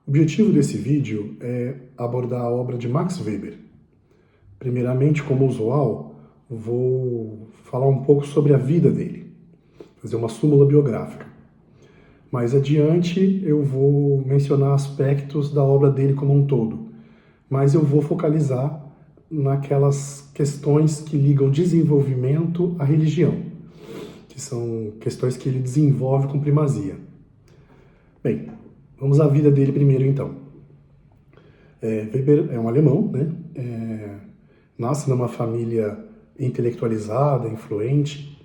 O objetivo desse vídeo é abordar a obra de Max Weber. Primeiramente, como usual, vou falar um pouco sobre a vida dele, fazer uma súmula biográfica. Mais adiante, eu vou mencionar aspectos da obra dele como um todo, mas eu vou focalizar naquelas questões que ligam desenvolvimento à religião, que são questões que ele desenvolve com primazia. Bem, vamos à vida dele primeiro então. Weber é um alemão, né? Nasce numa família intelectualizada, influente,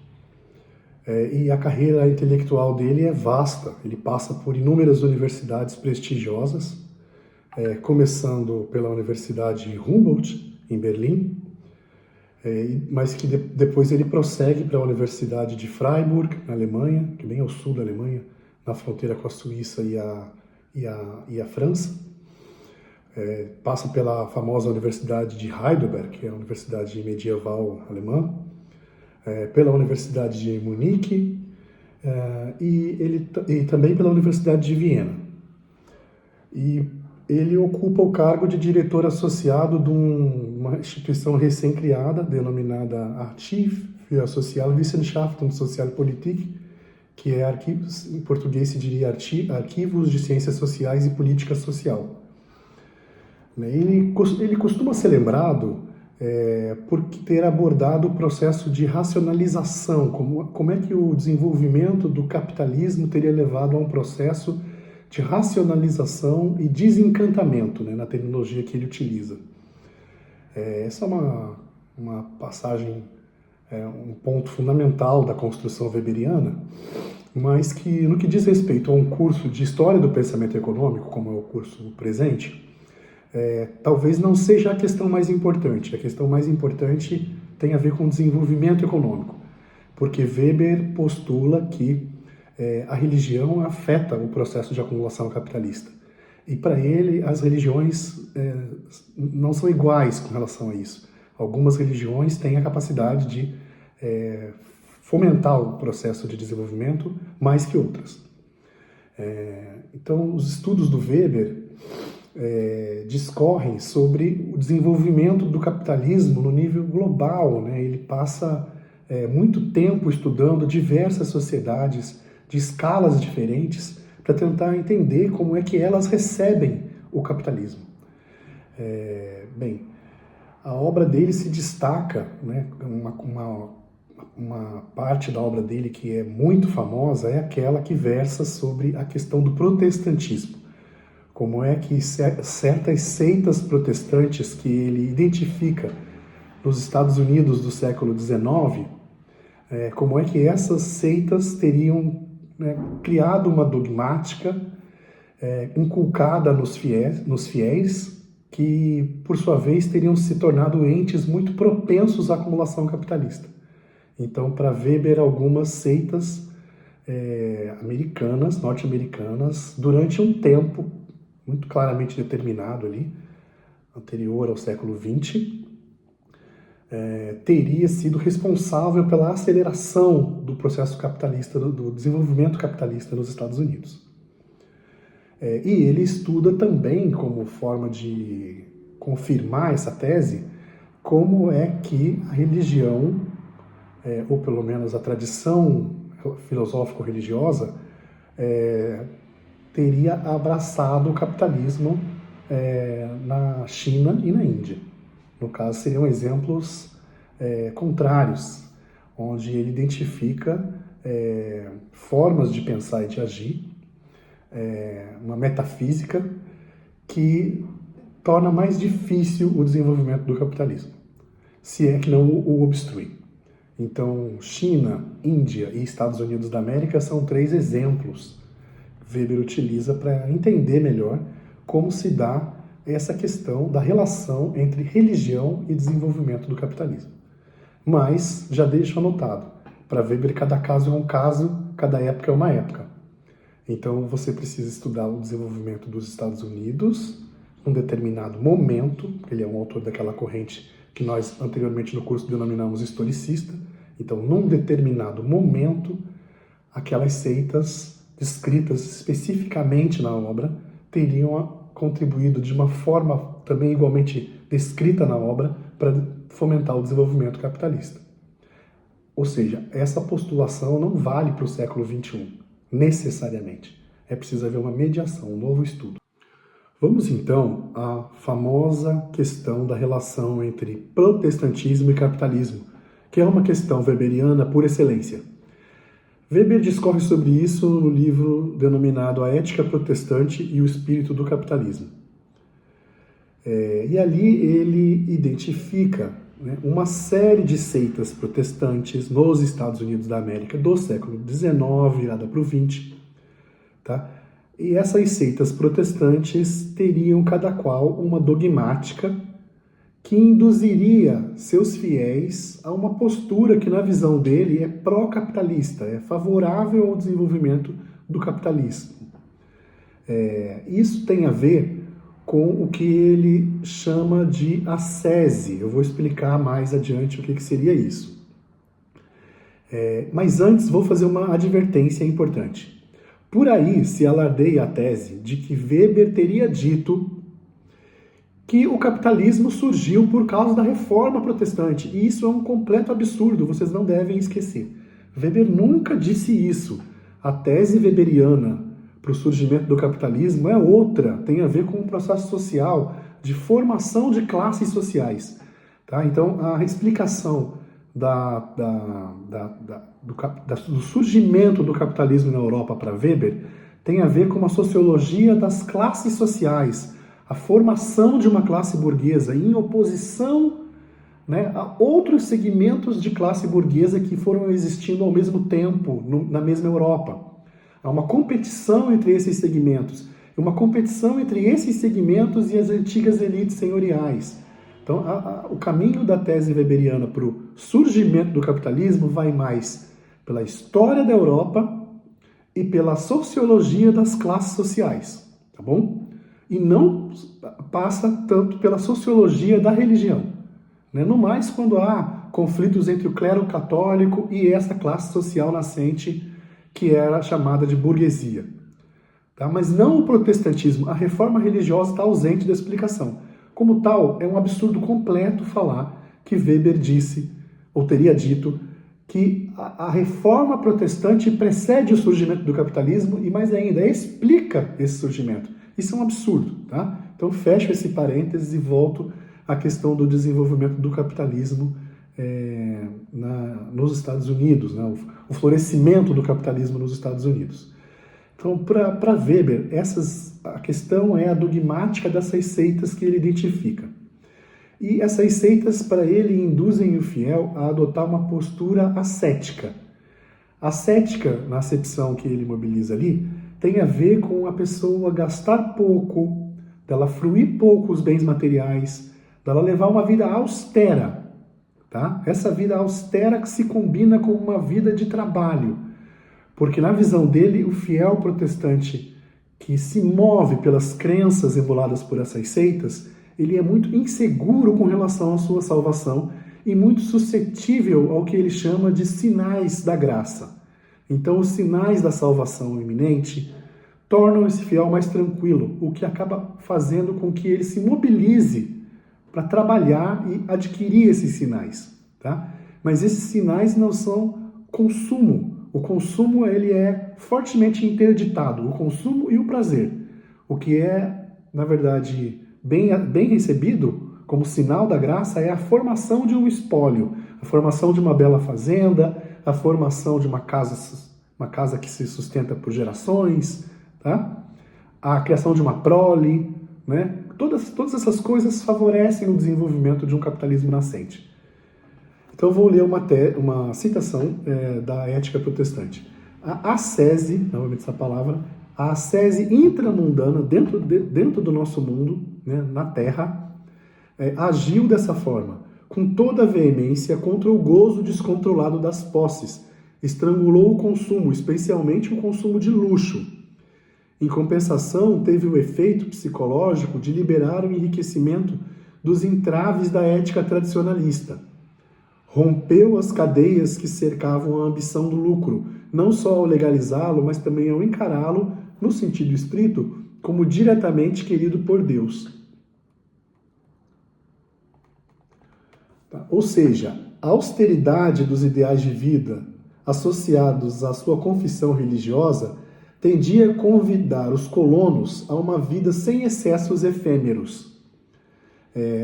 e a carreira intelectual dele é vasta. Ele passa por inúmeras universidades prestigiosas, começando pela Universidade Humboldt, em Berlim, mas que depois ele prossegue para a Universidade de Freiburg, na Alemanha, que é bem ao sul da Alemanha, na fronteira com a Suíça e a França. Passa pela famosa Universidade de Heidelberg, que é a universidade medieval alemã, pela Universidade de Munique e também pela Universidade de Viena. E ele ocupa o cargo de diretor associado de uma instituição recém-criada, denominada Archiv für Sozialwissenschaft und Sozialpolitik, que é arquivos, em português se diria Arquivos de Ciências Sociais e Política Social. Ele costuma ser lembrado por ter abordado o processo de racionalização, como é que o desenvolvimento do capitalismo teria levado a um processo de racionalização e desencantamento, né, na terminologia que ele utiliza. Essa é uma passagem, um ponto fundamental da construção weberiana, mas que, no que diz respeito a um curso de História do Pensamento Econômico, como é o curso presente, talvez não seja a questão mais importante. A questão mais importante tem a ver com o desenvolvimento econômico, porque Weber postula que a religião afeta o processo de acumulação capitalista. E para ele, as religiões não são iguais com relação a isso. Algumas religiões têm a capacidade de fomentar o processo de desenvolvimento mais que outras. Então, os estudos do Weber discorrem sobre o desenvolvimento do capitalismo no nível global, né? Ele passa muito tempo estudando diversas sociedades de escalas diferentes para tentar entender como é que elas recebem o capitalismo. Bem, a obra dele se destaca, né? Uma parte da obra dele que é muito famosa é aquela que versa sobre a questão do protestantismo. Como é que certas seitas protestantes que ele identifica nos Estados Unidos do século XIX, como é que essas seitas teriam criado uma dogmática inculcada nos fiéis, que, por sua vez, teriam se tornado entes muito propensos à acumulação capitalista. Então, para Weber, algumas seitas norte-americanas, durante um tempo muito claramente determinado ali, anterior ao século XX, teria sido responsável pela aceleração do processo capitalista, do desenvolvimento capitalista nos Estados Unidos. E ele estuda também, como forma de confirmar essa tese, como é que a religião, ou pelo menos a tradição filosófico-religiosa, teria abraçado o capitalismo na China e na Índia. No caso, seriam exemplos contrários, onde ele identifica formas de pensar e de agir, uma metafísica que torna mais difícil o desenvolvimento do capitalismo, se é que não o obstrui. Então, China, Índia e Estados Unidos da América são 3 exemplos que Weber utiliza para entender melhor como se dá essa questão da relação entre religião e desenvolvimento do capitalismo. Mas, já deixo anotado, para Weber cada caso é um caso, cada época é uma época. Então você precisa estudar o desenvolvimento dos Estados Unidos num determinado momento, ele é um autor daquela corrente que nós anteriormente no curso denominamos historicista. Então, num determinado momento, aquelas seitas descritas especificamente na obra teriam contribuído de uma forma também igualmente descrita na obra para fomentar o desenvolvimento capitalista. Ou seja, essa postulação não vale para o século XXI, necessariamente. É preciso haver uma mediação, um novo estudo. Vamos então à famosa questão da relação entre protestantismo e capitalismo, que é uma questão weberiana por excelência. Weber discorre sobre isso no livro denominado A Ética Protestante e o Espírito do Capitalismo. E ali ele identifica, né, uma série de seitas protestantes nos Estados Unidos da América do século XIX, virada para o XX, tá? E essas seitas protestantes teriam cada qual uma dogmática que induziria seus fiéis a uma postura que, na visão dele, é pró-capitalista, é favorável ao desenvolvimento do capitalismo. Isso tem a ver com o que ele chama de ascese. Eu vou explicar mais adiante o que seria isso. Mas antes vou fazer uma advertência importante. Por aí se alardeia a tese de que Weber teria dito que o capitalismo surgiu por causa da reforma protestante. E isso é um completo absurdo, vocês não devem esquecer. Weber nunca disse isso. A tese weberiana para o surgimento do capitalismo é outra, tem a ver com um processo social de formação de classes sociais. Tá? Então, a explicação do surgimento do capitalismo na Europa para Weber tem a ver com uma sociologia das classes sociais, a formação de uma classe burguesa em oposição, né, a outros segmentos de classe burguesa que foram existindo ao mesmo tempo na mesma Europa. Há uma competição entre esses segmentos, uma competição entre esses segmentos e as antigas elites senhoriais. Então, o caminho da tese weberiana para o surgimento do capitalismo vai mais pela história da Europa e pela sociologia das classes sociais, tá bom? E não passa tanto pela sociologia da religião, né? No mais, quando há conflitos entre o clero católico e essa classe social nascente que era chamada de burguesia. Tá? Mas não o protestantismo, a reforma religiosa está ausente da explicação. Como tal, é um absurdo completo falar que Weber disse, ou teria dito, que a reforma protestante precede o surgimento do capitalismo e, mais ainda, explica esse surgimento. Isso é um absurdo, tá? Então, fecho esse parênteses e volto à questão do desenvolvimento do capitalismo nos Estados Unidos, né? O florescimento do capitalismo nos Estados Unidos. Então, para Weber, a questão é a dogmática dessas seitas que ele identifica. E essas seitas, para ele, induzem o fiel a adotar uma postura ascética. Ascética, na acepção que ele mobiliza ali, tem a ver com a pessoa gastar pouco, dela fruir pouco os bens materiais, dela levar uma vida austera. Tá? Essa vida austera que se combina com uma vida de trabalho. Porque na visão dele, o fiel protestante que se move pelas crenças emuladas por essas seitas, ele é muito inseguro com relação à sua salvação e muito suscetível ao que ele chama de sinais da graça. Então, os sinais da salvação iminente tornam esse fiel mais tranquilo, o que acaba fazendo com que ele se mobilize para trabalhar e adquirir esses sinais. Tá? Mas esses sinais não são consumo. O consumo ele é fortemente interditado, o consumo e o prazer. O que é, na verdade, bem recebido como sinal da graça é a formação de um espólio, a formação de uma bela fazenda, a formação de uma casa que se sustenta por gerações, tá? A criação de uma prole, né? Todas essas coisas favorecem o desenvolvimento de um capitalismo nascente. Então eu vou ler uma citação da Ética Protestante. A ascese, novamente essa palavra, a ascese intramundana dentro do nosso mundo, né, na Terra, agiu dessa forma, com toda a veemência contra o gozo descontrolado das posses, estrangulou o consumo, especialmente o consumo de luxo. Em compensação, teve o efeito psicológico de liberar o enriquecimento dos entraves da ética tradicionalista. Rompeu as cadeias que cercavam a ambição do lucro, não só ao legalizá-lo, mas também ao encará-lo, no sentido estrito, como diretamente querido por Deus. Tá? Ou seja, a austeridade dos ideais de vida associados à sua confissão religiosa tendia a convidar os colonos a uma vida sem excessos efêmeros.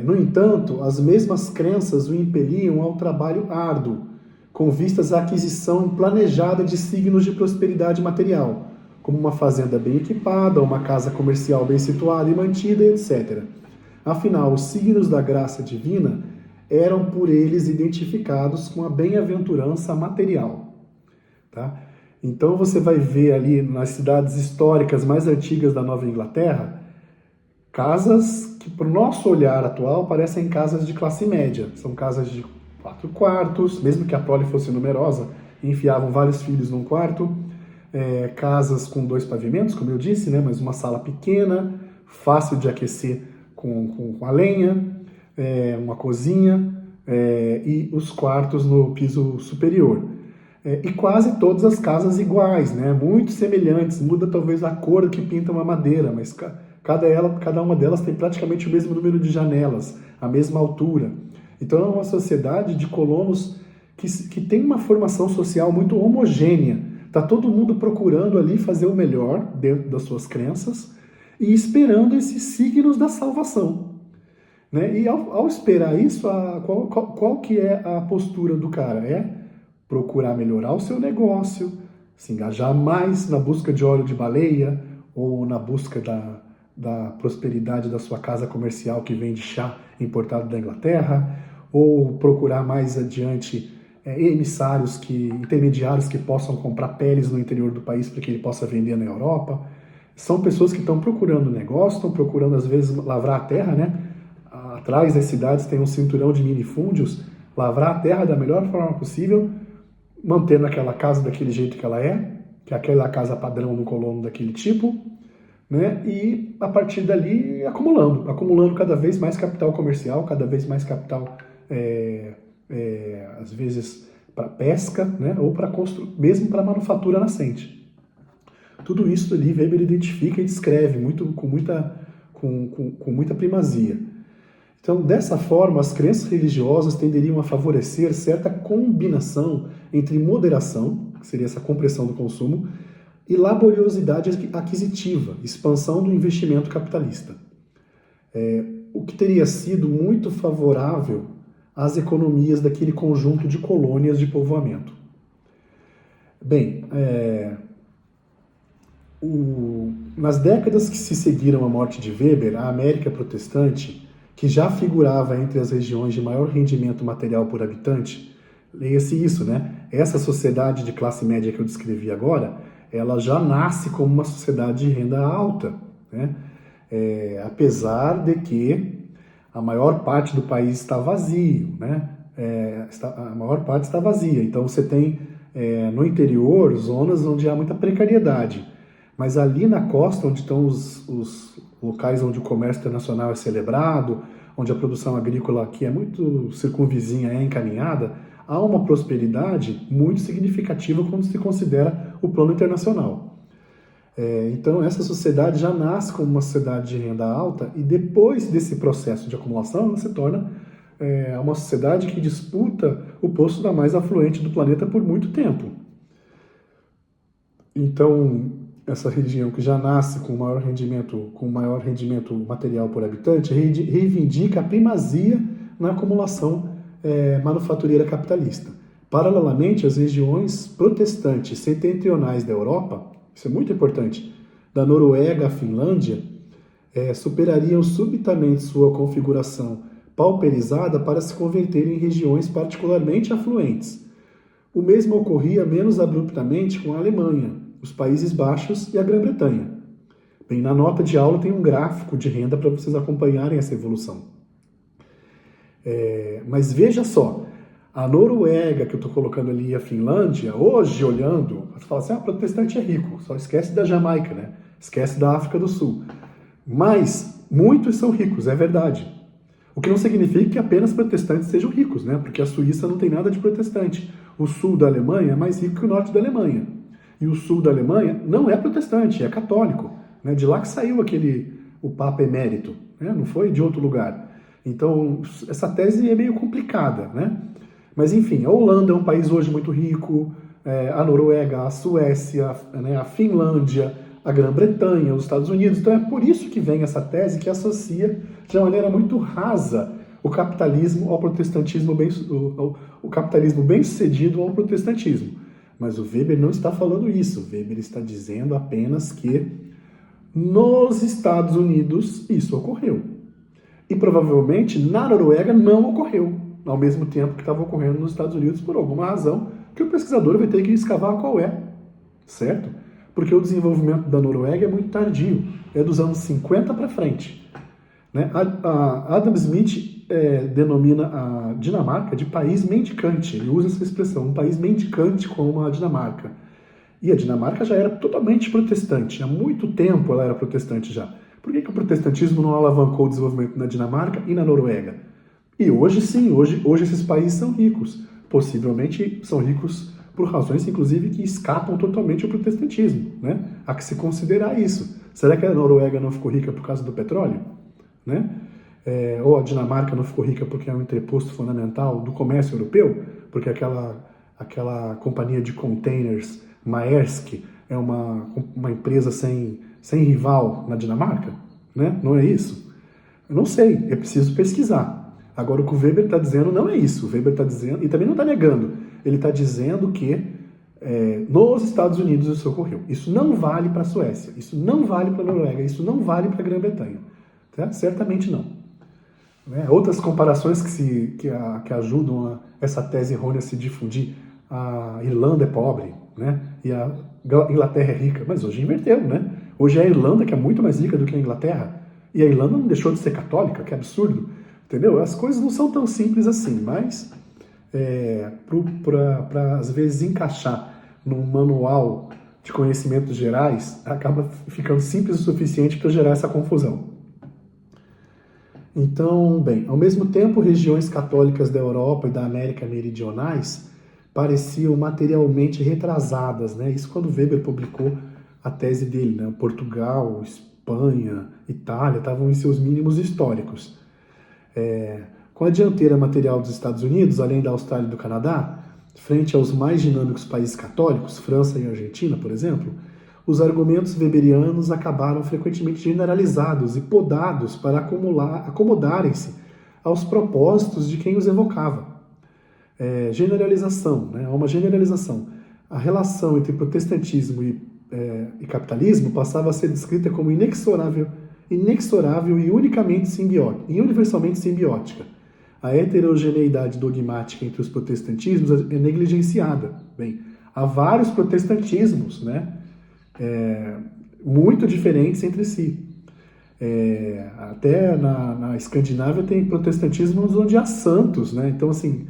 No entanto, as mesmas crenças o impeliam ao trabalho árduo, com vistas à aquisição planejada de signos de prosperidade material, como uma fazenda bem equipada, uma casa comercial bem situada e mantida, etc. Afinal, os signos da graça divina eram por eles identificados com a bem-aventurança material. Tá? Então você vai ver ali nas cidades históricas mais antigas da Nova Inglaterra, casas que, para o nosso olhar atual, parecem casas de classe média. São casas de 4 quartos, mesmo que a prole fosse numerosa, enfiavam vários filhos num quarto. Casas com 2 pavimentos, como eu disse, né? Mas uma sala pequena, fácil de aquecer com a lenha, uma cozinha e os quartos no piso superior. E quase todas as casas iguais, né? Muito semelhantes, muda talvez a cor que pintam a madeira, mas cada uma delas tem praticamente o mesmo número de janelas, a mesma altura. Então é uma sociedade de colonos que tem uma formação social muito homogênea. Está todo mundo procurando ali fazer o melhor dentro das suas crenças e esperando esses signos da salvação. Né? E ao esperar isso, qual que é a postura do cara? É procurar melhorar o seu negócio, se engajar mais na busca de óleo de baleia ou na busca da prosperidade da sua casa comercial que vende chá importado da Inglaterra, ou procurar mais adiante intermediários que possam comprar peles no interior do país para que ele possa vender na Europa. São pessoas que estão procurando negócio, estão procurando às vezes lavrar a terra, né? Atrás das cidades tem um cinturão de minifúndios, lavrar a terra da melhor forma possível, mantendo aquela casa daquele jeito que ela que é aquela casa padrão no colono daquele tipo, né? E a partir dali acumulando cada vez mais capital comercial, cada vez mais capital, às vezes para pesca, né? Ou para mesmo para manufatura nascente. Tudo isso ali Weber identifica e descreve com muita primazia. Então, dessa forma, as crenças religiosas tenderiam a favorecer certa combinação entre moderação, que seria essa compressão do consumo, e laboriosidade aquisitiva, expansão do investimento capitalista. O que teria sido muito favorável às economias daquele conjunto de colônias de povoamento. Bem, nas décadas que se seguiram à morte de Weber, a América protestante, que já figurava entre as regiões de maior rendimento material por habitante, leia-se isso, né? Essa sociedade de classe média que eu descrevi agora, ela já nasce como uma sociedade de renda alta, né? Apesar de que a maior parte do país está vazio, né? A maior parte está vazia. Então você tem no interior zonas onde há muita precariedade, mas ali na costa, onde estão os locais onde o comércio internacional é celebrado, onde a produção agrícola, que é muito circunvizinha, é encaminhada, há uma prosperidade muito significativa quando se considera o plano internacional. Então, essa sociedade já nasce como uma sociedade de renda alta e depois desse processo de acumulação, ela se torna uma sociedade que disputa o posto da mais afluente do planeta por muito tempo. Então, essa região que já nasce com maior rendimento material por habitante, reivindica a primazia na acumulação manufatureira capitalista. Paralelamente, as regiões protestantes setentrionais da Europa, isso é muito importante, da Noruega à Finlândia, superariam subitamente sua configuração pauperizada para se converterem em regiões particularmente afluentes. O mesmo ocorria menos abruptamente com a Alemanha, os Países Baixos e a Grã-Bretanha. Bem, na nota de aula tem um gráfico de renda para vocês acompanharem essa evolução. Mas veja só, a Noruega, que eu estou colocando ali, a Finlândia, hoje olhando, você fala assim, protestante é rico, só esquece da Jamaica, né? Esquece da África do Sul. Mas muitos são ricos, é verdade. O que não significa que apenas protestantes sejam ricos, né? Porque a Suíça não tem nada de protestante. O sul da Alemanha é mais rico que o norte da Alemanha. E o sul da Alemanha não é protestante, é católico. né? De lá que saiu o Papa Emérito, né? Não foi de outro lugar. Então, essa tese é meio complicada, né? Mas, enfim, a Holanda é um país hoje muito rico, a Noruega, a Suécia, né, a Finlândia, a Grã-Bretanha, os Estados Unidos. Então, é por isso que vem essa tese que associa, de uma maneira muito rasa, o capitalismo ao protestantismo, o capitalismo bem-sucedido ao protestantismo. Mas o Weber não está falando isso. O Weber está dizendo apenas que nos Estados Unidos isso ocorreu. E provavelmente na Noruega não ocorreu, ao mesmo tempo que estava ocorrendo nos Estados Unidos, por alguma razão que o pesquisador vai ter que escavar qual é, certo? Porque o desenvolvimento da Noruega é muito tardio, é dos anos 50 para frente. Né? Adam Smith denomina a Dinamarca de país mendicante, ele usa essa expressão, um país mendicante como a Dinamarca. E a Dinamarca já era totalmente protestante, há muito tempo ela era protestante já. Por que o protestantismo não alavancou o desenvolvimento na Dinamarca e na Noruega? E hoje sim, hoje esses países são ricos. Possivelmente são ricos por razões, inclusive, que escapam totalmente ao protestantismo, né? Há que se considerar isso. Será que a Noruega não ficou rica por causa do petróleo? Né? Ou a Dinamarca não ficou rica porque é um entreposto fundamental do comércio europeu? Porque aquela companhia de containers, Maersk, é uma empresa sem rival na Dinamarca? Né? Não é isso? Eu não sei, é preciso pesquisar. Agora, o que o Weber está dizendo não é isso. O Weber está dizendo, e também não está negando, ele está dizendo que nos Estados Unidos isso ocorreu. Isso não vale para a Suécia, isso não vale para a Noruega, isso não vale para a Grã-Bretanha. Tá? Certamente não. Né? Outras comparações que ajudam essa tese errônea a se difundir. A Irlanda é pobre, né? E a Inglaterra é rica. Mas hoje inverteu, né? Hoje é a Irlanda que é muito mais rica do que a Inglaterra. E a Irlanda não deixou de ser católica, que absurdo. Entendeu? As coisas não são tão simples assim, mas para às vezes encaixar num manual de conhecimentos gerais, acaba ficando simples o suficiente para gerar essa confusão. Então, bem, ao mesmo tempo, regiões católicas da Europa e da América meridionais pareciam materialmente retrasadas, né? Isso quando Weber publicou a tese dele, né? Portugal, Espanha, Itália estavam em seus mínimos históricos. Com a dianteira material dos Estados Unidos, além da Austrália e do Canadá, frente aos mais dinâmicos países católicos, França e Argentina, por exemplo, os argumentos weberianos acabaram frequentemente generalizados e podados para acomodarem-se aos propósitos de quem os evocava. Generalização, né? Há uma generalização. A relação entre protestantismo e capitalismo passava a ser descrita como inexorável e universalmente simbiótica. A heterogeneidade dogmática entre os protestantismos é negligenciada. Bem, há vários protestantismos, né? Muito diferentes entre si. Até na Escandinávia tem protestantismos onde há santos, né? Então, assim,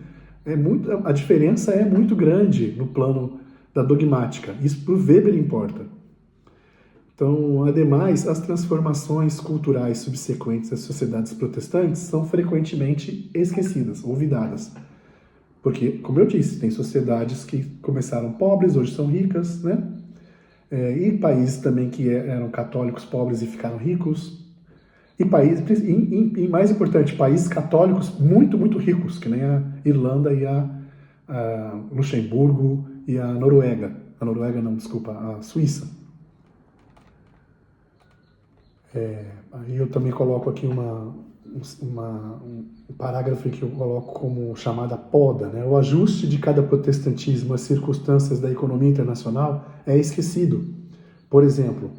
a diferença é muito grande no plano da dogmática. Isso para o Weber importa. Então, ademais, as transformações culturais subsequentes às sociedades protestantes são frequentemente esquecidas, olvidadas. Porque, como eu disse, tem sociedades que começaram pobres, hoje são ricas, né? E países também que eram católicos pobres e ficaram ricos. E mais importante, países católicos muito, muito ricos, que nem a Irlanda e a Luxemburgo e a Noruega. A Suíça. Aí eu também coloco aqui um parágrafo que eu coloco como chamada poda, né? O ajuste de cada protestantismo às circunstâncias da economia internacional é esquecido. Por exemplo,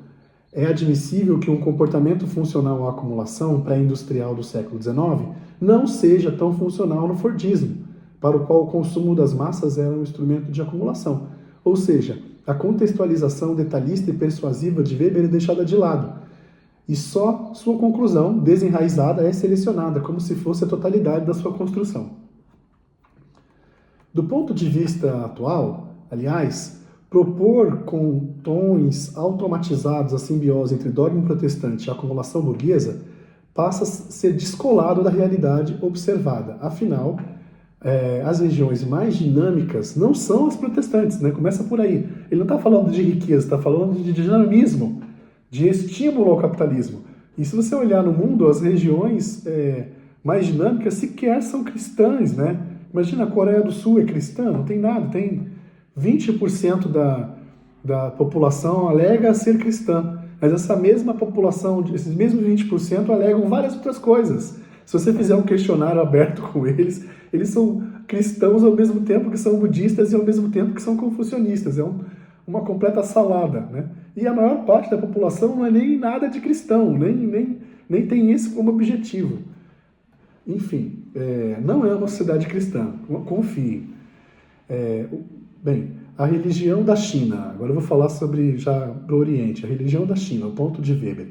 é admissível que um comportamento funcional à acumulação pré-industrial do século XIX não seja tão funcional no Fordismo, para o qual o consumo das massas era um instrumento de acumulação. Ou seja, a contextualização detalhista e persuasiva de Weber é deixada de lado. E só sua conclusão, desenraizada, é selecionada, como se fosse a totalidade da sua construção. Do ponto de vista atual, aliás, propor com tons automatizados a simbiose entre dogma protestante e acumulação burguesa passa a ser descolado da realidade observada. Afinal, as regiões mais dinâmicas não são as protestantes, né? Começa por aí. Ele não está falando de riqueza, está falando de dinamismo, de estímulo ao capitalismo. E se você olhar no mundo, as regiões mais dinâmicas sequer são cristãs, né? Imagina, a Coreia do Sul é cristã? Não tem nada, tem 20% da população alega ser cristã, mas essa mesma população, esses mesmos 20% alegam várias outras coisas. Se você fizer um questionário aberto com eles, eles são cristãos ao mesmo tempo que são budistas e ao mesmo tempo que são confucionistas. É uma completa salada, né? E a maior parte da população não é nem nada de cristão, nem tem isso como objetivo. Enfim, não é uma sociedade cristã, confiem. Bem, a religião da China. Agora eu vou falar sobre, já para o Oriente, a religião da China, o ponto de Weber.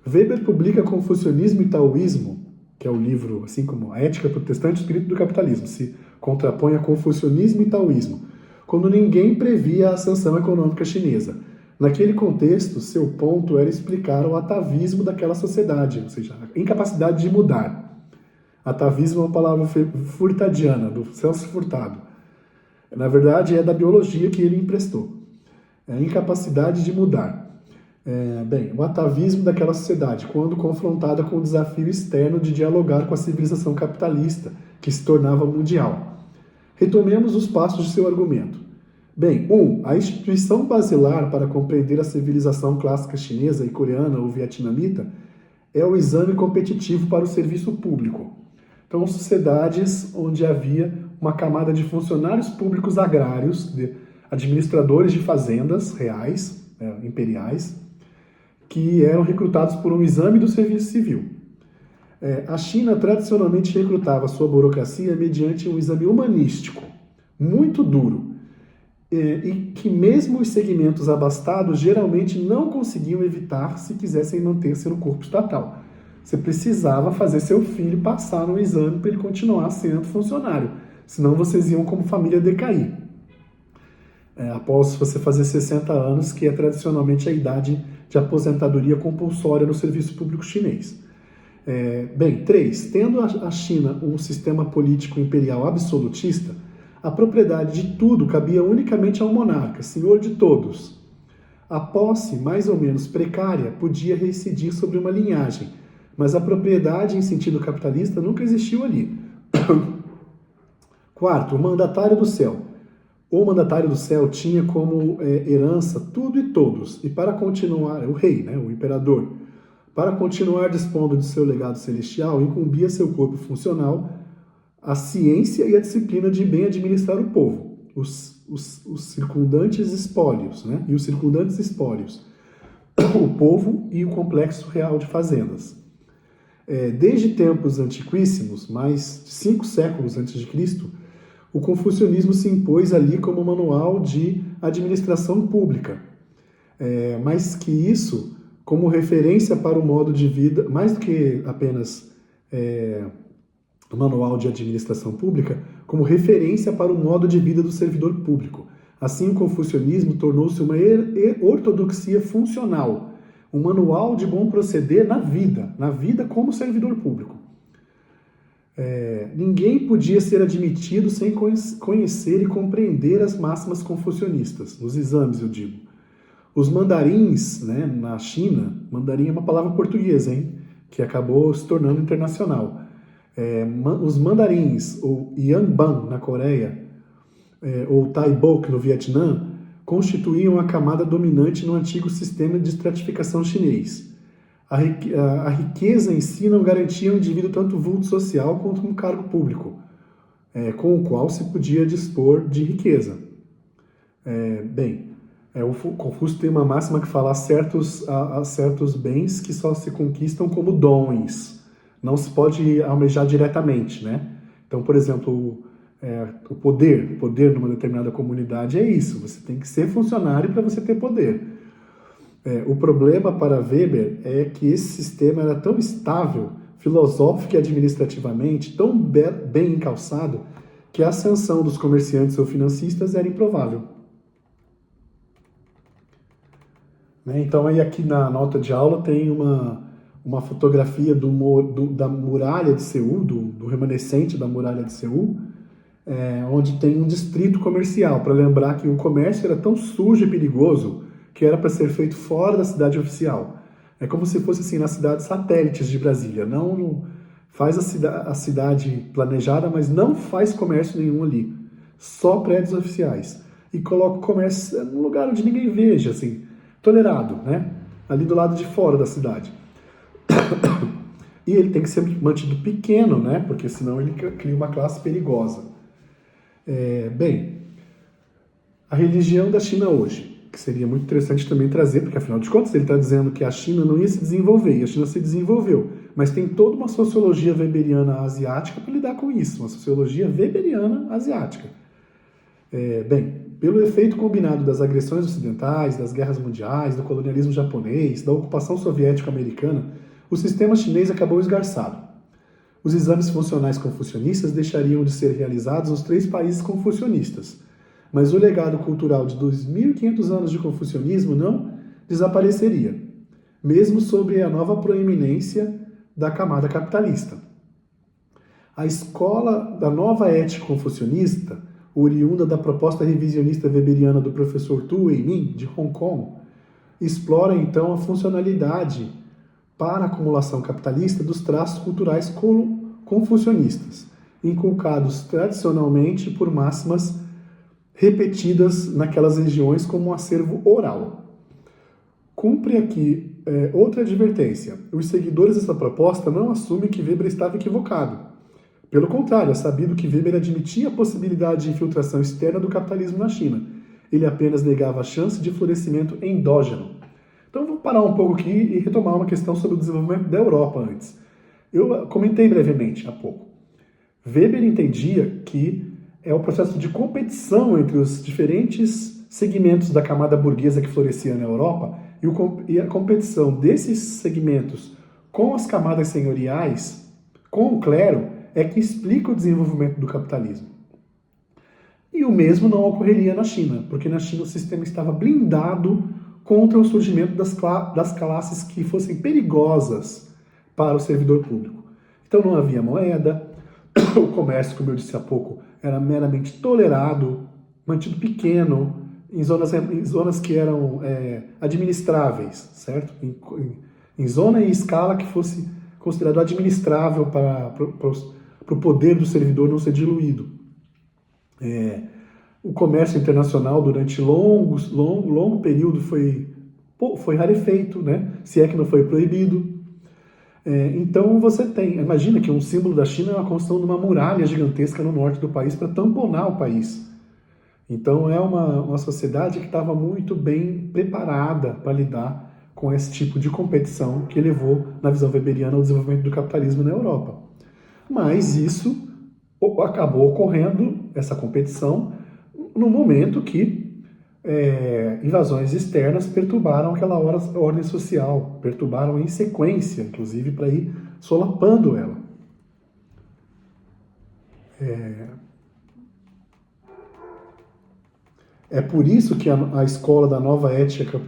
Weber publica Confucionismo e Taoísmo, que é o livro, assim como A Ética Protestante e o Espírito do Capitalismo, se contrapõe a Confucionismo e Taoísmo, quando ninguém previa a ascensão econômica chinesa. Naquele contexto, seu ponto era explicar o atavismo daquela sociedade, ou seja, a incapacidade de mudar. Atavismo é uma palavra furtadiana, do Celso Furtado. Na verdade, é da biologia que ele emprestou. É a incapacidade de mudar. Bem, o atavismo daquela sociedade, quando confrontada com o desafio externo de dialogar com a civilização capitalista, que se tornava mundial. Retomemos os passos de seu argumento. Bem, a instituição basilar para compreender a civilização clássica chinesa e coreana ou vietnamita é o exame competitivo para o serviço público. Então, sociedades onde havia uma camada de funcionários públicos agrários, de administradores de fazendas reais, imperiais, que eram recrutados por um exame do serviço civil. A China tradicionalmente recrutava sua burocracia mediante um exame humanístico, muito duro, e que mesmo os segmentos abastados geralmente não conseguiam evitar se quisessem manter-se no corpo estatal. Você precisava fazer seu filho passar no exame para ele continuar sendo funcionário, senão vocês iam como família decair. Após você fazer 60 anos, que é tradicionalmente a idade de aposentadoria compulsória no serviço público chinês. 3. Tendo a China um sistema político imperial absolutista, a propriedade de tudo cabia unicamente ao monarca, senhor de todos. A posse, mais ou menos precária, podia reincidir sobre uma linhagem, mas a propriedade em sentido capitalista nunca existiu ali. 4. O mandatário do céu. O mandatário do céu tinha como herança tudo e todos, e para continuar, o rei, o imperador, para continuar dispondo de seu legado celestial, incumbia seu corpo funcional a ciência e a disciplina de bem administrar o povo, os circundantes espólios, e os circundantes espólios, o povo e o complexo real de fazendas. Desde tempos antiquíssimos, mais de 5 séculos antes de Cristo, o confucionismo se impôs ali como manual de administração pública. Mais que isso, como referência para o modo de vida, mais do que apenas manual de administração pública, como referência para o modo de vida do servidor público. Assim, o confucionismo tornou-se uma ortodoxia funcional, um manual de bom proceder na vida como servidor público. Ninguém podia ser admitido sem conhecer e compreender as máximas confucionistas, nos exames, eu digo. Os mandarins, na China, mandarim é uma palavra portuguesa, que acabou se tornando internacional. Os mandarins, ou Yangban na Coreia, ou Taibok no Vietnã, constituíam a camada dominante no antigo sistema de estratificação chinês. A riqueza em si não garantia ao indivíduo tanto vulto social quanto um cargo público, com o qual se podia dispor de riqueza. O Confúcio tem uma máxima que fala há certos bens que só se conquistam como dons. Não se pode almejar diretamente, Então, por exemplo, o poder numa determinada comunidade é isso. Você tem que ser funcionário para você ter poder. O problema para Weber é que esse sistema era tão estável, filosófico e administrativamente, tão bem encalçado, que a ascensão dos comerciantes ou financistas era improvável. Então, aí aqui na nota de aula tem uma fotografia da muralha de Seul, do remanescente da muralha de Seul, onde tem um distrito comercial, para lembrar que o comércio era tão sujo e perigoso que era para ser feito fora da cidade oficial. É como se fosse assim, nas cidades satélites de Brasília. Não faz a cidade planejada, mas não faz comércio nenhum ali. Só prédios oficiais. E coloca o comércio num lugar onde ninguém veja, assim, tolerado, né? Ali do lado de fora da cidade. E ele tem que ser mantido pequeno, né? Porque senão ele cria uma classe perigosa. Bem, a religião da China hoje, que seria muito interessante também trazer, porque afinal de contas ele está dizendo que a China não ia se desenvolver, e a China se desenvolveu. Mas tem toda uma sociologia weberiana asiática para lidar com isso, uma sociologia weberiana asiática. Bem, pelo efeito combinado das agressões ocidentais, das guerras mundiais, do colonialismo japonês, da ocupação soviética americana, o sistema chinês acabou esgarçado. Os exames funcionais confucionistas deixariam de ser realizados nos 3 países confucionistas, mas o legado cultural de 2.500 anos de confucionismo não desapareceria, mesmo sob a nova proeminência da camada capitalista. A escola da nova ética confucionista, oriunda da proposta revisionista weberiana do professor Tu Weimin, de Hong Kong, explora então a funcionalidade para a acumulação capitalista dos traços culturais confucionistas, inculcados tradicionalmente por máximas repetidas naquelas regiões como um acervo oral. Cumpre aqui outra advertência. Os seguidores dessa proposta não assumem que Weber estava equivocado. Pelo contrário, é sabido que Weber admitia a possibilidade de infiltração externa do capitalismo na China. Ele apenas negava a chance de florescimento endógeno. Então, vou parar um pouco aqui e retomar uma questão sobre o desenvolvimento da Europa antes. Eu comentei brevemente há pouco. Weber entendia que é o processo de competição entre os diferentes segmentos da camada burguesa que florescia na Europa e a competição desses segmentos com as camadas senhoriais, com o clero, é que explica o desenvolvimento do capitalismo. E o mesmo não ocorreria na China, porque na China o sistema estava blindado contra o surgimento das classes que fossem perigosas para o servidor público. Então não havia moeda, o comércio, como eu disse há pouco, era meramente tolerado, mantido pequeno, em zonas que eram administráveis, certo? Em zona e escala que fosse considerado administrável para o poder do servidor não ser diluído. O comércio internacional durante longo período foi rarefeito, né? Se é que não foi proibido. Então você imagina que um símbolo da China é a construção de uma muralha gigantesca no norte do país para tamponar o país. Então é uma sociedade que estava muito bem preparada para lidar com esse tipo de competição que levou, na visão weberiana, ao desenvolvimento do capitalismo na Europa. Mas isso acabou ocorrendo, essa competição, no momento que invasões externas perturbaram aquela ordem social, perturbaram em sequência, inclusive, para ir solapando ela. É por isso que a escola da nova ética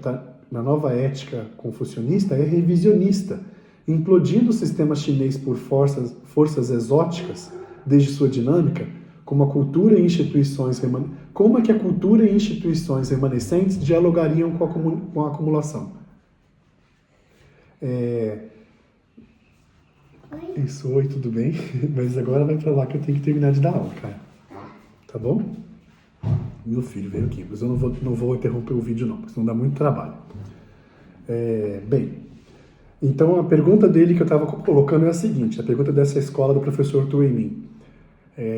confucionista é revisionista, implodindo o sistema chinês por forças exóticas, desde sua dinâmica, como a cultura e instituições remanescentes dialogariam com a acumulação. Isso, oi, tudo bem? Mas agora vai pra lá que eu tenho que terminar de dar aula, cara. Tá bom? Meu filho veio aqui, mas eu não vou interromper o vídeo não, porque senão dá muito trabalho. Bem, então a pergunta dele que eu estava colocando é a seguinte, a pergunta dessa escola do professor Tu Weimin.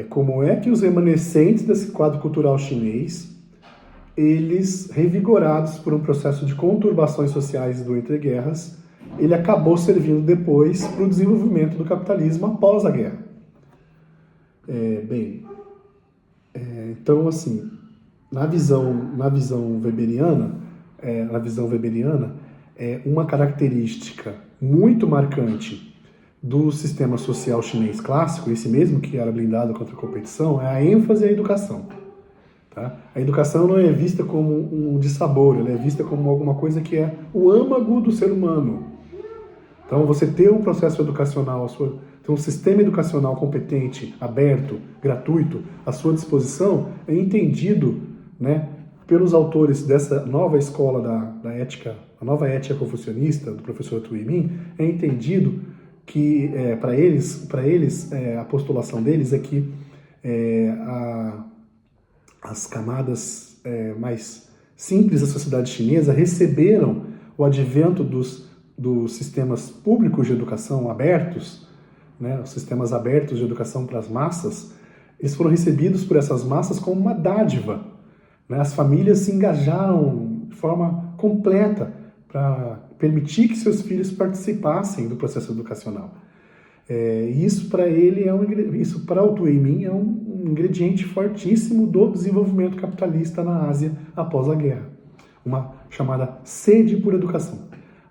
Como é que os remanescentes desse quadro cultural chinês, eles, revigorados por um processo de conturbações sociais do entreguerras, ele acabou servindo depois para o desenvolvimento do capitalismo após a guerra? Então, assim, na visão weberiana, uma característica muito marcante do sistema social chinês clássico, esse mesmo que era blindado contra a competição, é a ênfase à educação. Tá? A educação não é vista como um dissabor, ela é vista como alguma coisa que é o âmago do ser humano. Então, você ter um processo educacional, ter um sistema educacional competente, aberto, gratuito, à sua disposição, é entendido, né, pelos autores dessa nova escola da ética, a nova ética confucionista, do professor Tui Min, é entendido que, para eles, a postulação deles é que as camadas mais simples da sociedade chinesa receberam o advento dos sistemas públicos de educação abertos, né, os sistemas abertos de educação para as massas. Eles foram recebidos por essas massas como uma dádiva, né? As famílias se engajaram de forma completa para permitir que seus filhos participassem do processo educacional. Isso para ele isso para o Tui Min é um ingrediente fortíssimo do desenvolvimento capitalista na Ásia após a guerra, uma chamada sede por educação.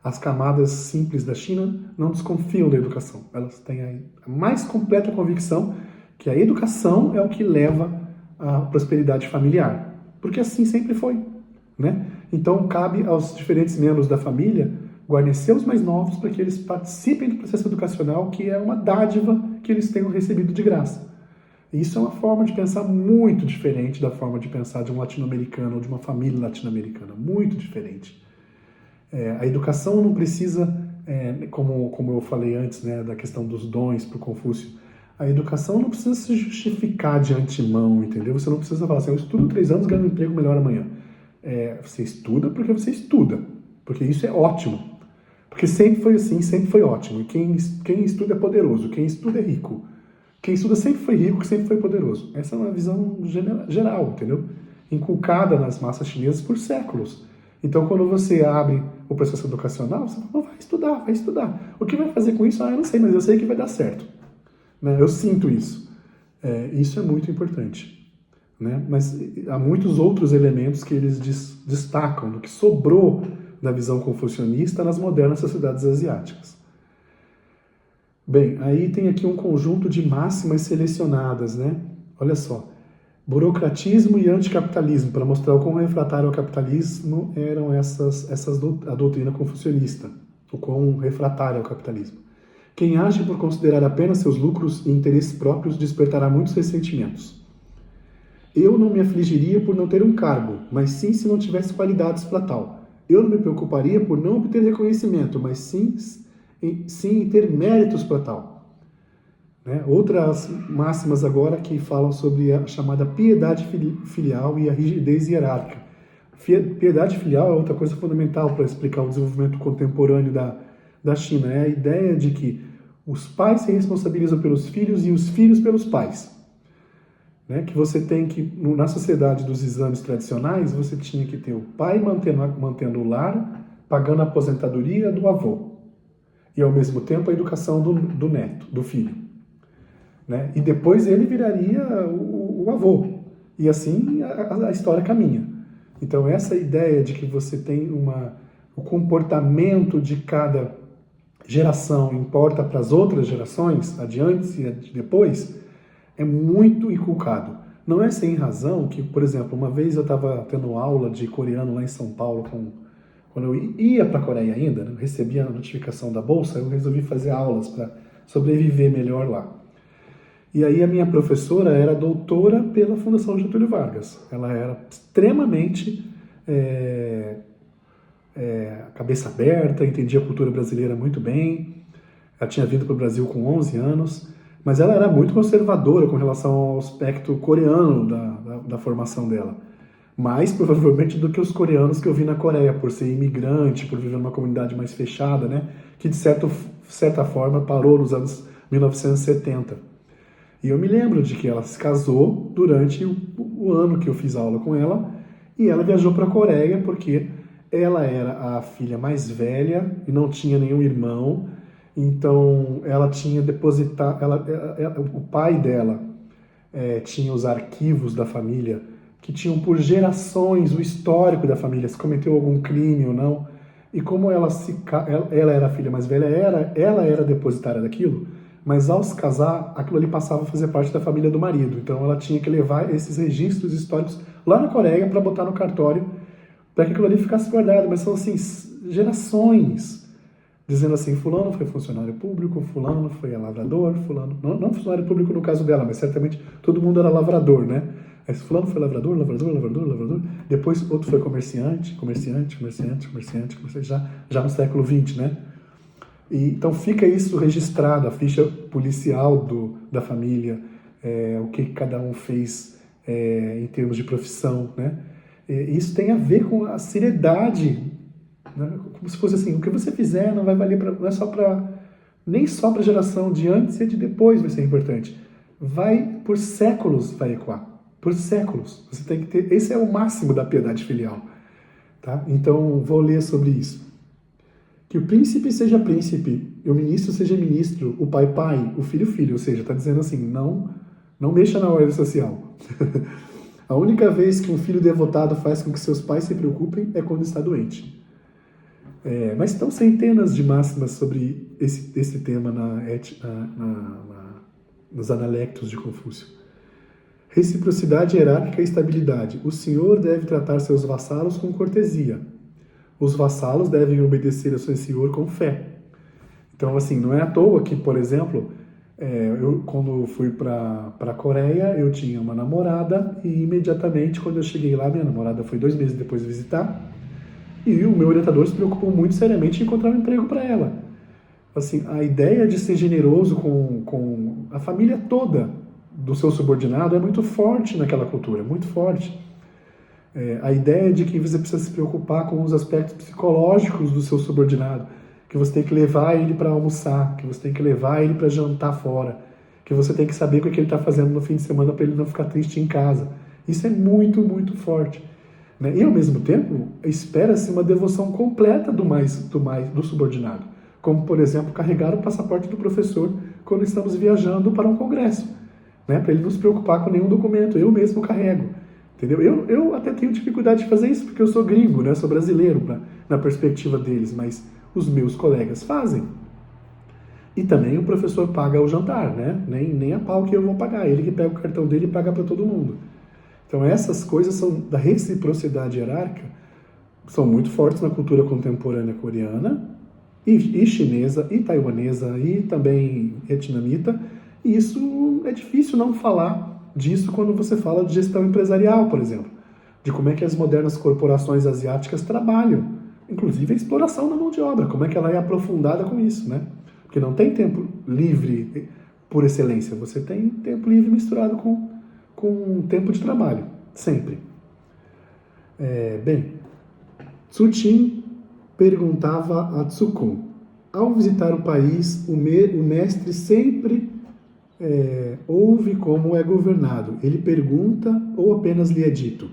As camadas simples da China não desconfiam da educação, elas têm a mais completa convicção que a educação é o que leva à prosperidade familiar, porque assim sempre foi, né? Então cabe aos diferentes membros da família guarnecer os mais novos para que eles participem do processo educacional, que é uma dádiva que eles tenham recebido de graça. E isso é uma forma de pensar muito diferente da forma de pensar de um latino-americano ou de uma família latino-americana, muito diferente. A educação não precisa, como eu falei antes, né, da questão dos dons para o Confúcio, a educação não precisa se justificar de antemão, entendeu? Você não precisa falar assim, eu estudo 3 anos, ganho um emprego melhor amanhã. Você estuda porque você estuda, porque isso é ótimo. Porque sempre foi assim, sempre foi ótimo. E quem estuda é poderoso, quem estuda é rico. Quem estuda sempre foi rico, sempre foi poderoso. Essa é uma visão geral, entendeu? Inculcada nas massas chinesas por séculos. Então, quando você abre o processo educacional, você fala, vai estudar. O que vai fazer com isso? Eu não sei, mas eu sei que vai dar certo. Né? Eu sinto isso. Isso é muito importante. Né? Mas há muitos outros elementos que eles destacam do que sobrou da visão confucionista nas modernas sociedades asiáticas. Bem, aí tem aqui um conjunto de máximas selecionadas, né? Olha só. Burocratismo e anticapitalismo, para mostrar o quão refratário ao capitalismo eram a doutrina confucionista, o quão refratário ao capitalismo. Quem age por considerar apenas seus lucros e interesses próprios despertará muitos ressentimentos. Eu não me afligiria por não ter um cargo, mas sim se não tivesse qualidades para tal. Eu não me preocuparia por não obter reconhecimento, mas sim em ter méritos para tal. Né? Outras máximas agora que falam sobre a chamada piedade filial e a rigidez hierárquica. Piedade filial é outra coisa fundamental para explicar o desenvolvimento contemporâneo da China. É a ideia de que os pais se responsabilizam pelos filhos e os filhos pelos pais. Né? Que você tem que, na sociedade dos exames tradicionais, você tinha que ter o pai mantendo o lar, pagando a aposentadoria do avô. E, ao mesmo tempo, a educação do neto, do filho. Né? E depois ele viraria o avô. E assim a história caminha. Então, essa ideia de que você tem o comportamento de cada geração importa para as outras gerações, adiante e depois, é muito inculcado. Não é sem razão que, por exemplo, uma vez eu estava tendo aula de coreano lá em São Paulo, quando eu ia para a Coreia ainda, né, eu recebia a notificação da bolsa, eu resolvi fazer aulas para sobreviver melhor lá. E aí a minha professora era doutora pela Fundação Getúlio Vargas. Ela era extremamente cabeça aberta, entendia a cultura brasileira muito bem. Ela tinha vindo para o Brasil com 11 anos, mas ela era muito conservadora com relação ao aspecto coreano da formação dela. Mais provavelmente do que os coreanos que eu vi na Coreia, por ser imigrante, por viver numa comunidade mais fechada, né? Que de certa forma parou nos anos 1970. E eu me lembro de que ela se casou durante o ano que eu fiz aula com ela, e ela viajou para a Coreia porque ela era a filha mais velha e não tinha nenhum irmão, então ela tinha depositado, o pai dela tinha os arquivos da família que tinham por gerações o histórico da família, se cometeu algum crime ou não, e como ela era a filha mais velha, ela era depositária daquilo, mas ao se casar, aquilo ali passava a fazer parte da família do marido. Então ela tinha que levar esses registros históricos lá na Coreia para botar no cartório, para que aquilo ali ficasse guardado. Mas são assim, gerações, dizendo assim, fulano foi funcionário público, fulano foi lavrador, fulano... Não funcionário público no caso dela, mas certamente todo mundo era lavrador, né? Aí fulano foi lavrador, depois outro foi comerciante, já no século XX, né? E, então fica isso registrado, a ficha policial da família, o que cada um fez em termos de profissão, né? Isso tem a ver com a seriedade, né? Como se fosse assim, o que você fizer não vai valer não é só nem só para a geração de antes e de depois vai ser importante. Por séculos vai ecoar, por séculos. Você tem que ter, esse é o máximo da piedade filial, tá? Então vou ler sobre isso. Que o príncipe seja príncipe, o ministro seja ministro, o pai pai, o filho filho, ou seja, está dizendo assim, não mexa na ordem social. A única vez que um filho devotado faz com que seus pais se preocupem é quando está doente. Mas estão centenas de máximas sobre esse tema nos Analectos de Confúcio. Reciprocidade hierárquica e estabilidade. O senhor deve tratar seus vassalos com cortesia. Os vassalos devem obedecer ao seu senhor com fé. Então, assim, não é à toa que, por exemplo, eu quando fui para a Coreia, eu tinha uma namorada e imediatamente, quando eu cheguei lá, minha namorada foi 2 meses depois visitar, e o meu orientador se preocupou muito seriamente em encontrar um emprego para ela. Assim, a ideia de ser generoso com a família toda do seu subordinado é muito forte naquela cultura, muito forte. A ideia de que você precisa se preocupar com os aspectos psicológicos do seu subordinado, que você tem que levar ele para almoçar, que você tem que levar ele para jantar fora, que você tem que saber o que ele está fazendo no fim de semana para ele não ficar triste em casa. Isso é muito, muito forte. Né? E, ao mesmo tempo, espera-se uma devoção completa do subordinado. Como, por exemplo, carregar o passaporte do professor quando estamos viajando para um congresso. Né? Para ele não se preocupar com nenhum documento. Eu mesmo carrego. Entendeu? Eu até tenho dificuldade de fazer isso, porque eu sou gringo, né? Sou brasileiro na perspectiva deles, mas os meus colegas fazem. E também o professor paga o jantar, né? Nem a pau que eu vou pagar. Ele que pega o cartão dele e paga para todo mundo. Então essas coisas são da reciprocidade hierárquica, são muito fortes na cultura contemporânea coreana, e chinesa, e taiwanesa, e também vietnamita. E isso é difícil não falar disso quando você fala de gestão empresarial, por exemplo. De como é que as modernas corporações asiáticas trabalham. Inclusive a exploração da mão de obra, como é que ela é aprofundada com isso, né? Porque não tem tempo livre por excelência, você tem tempo livre misturado com tempo de trabalho, sempre. Tsuchin perguntava a Tsukun: ao visitar o país, o mestre sempre ouve como é governado. Ele pergunta ou apenas lhe é dito?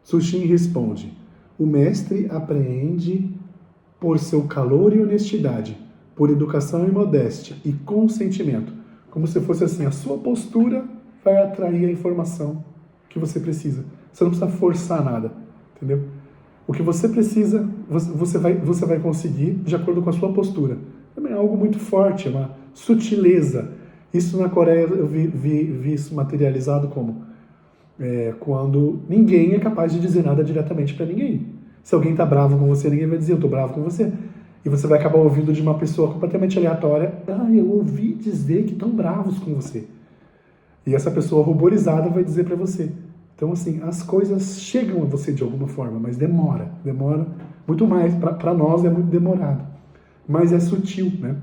Tsuchin responde: o mestre apreende por seu calor e honestidade, por educação e modéstia e consentimento. Como se fosse assim, a sua postura vai atrair a informação que você precisa. Você não precisa forçar nada, entendeu? O que você precisa, você vai conseguir de acordo com a sua postura. Também é algo muito forte, é uma sutileza. Isso na Coreia eu vi isso materializado como quando ninguém é capaz de dizer nada diretamente para ninguém. Se alguém está bravo com você, ninguém vai dizer, eu estou bravo com você. E você vai acabar ouvindo de uma pessoa completamente aleatória: eu ouvi dizer que estão bravos com você. E essa pessoa ruborizada vai dizer para você. Então, assim, as coisas chegam a você de alguma forma, mas demora muito mais. Para nós é muito demorado. Mas é sutil, né?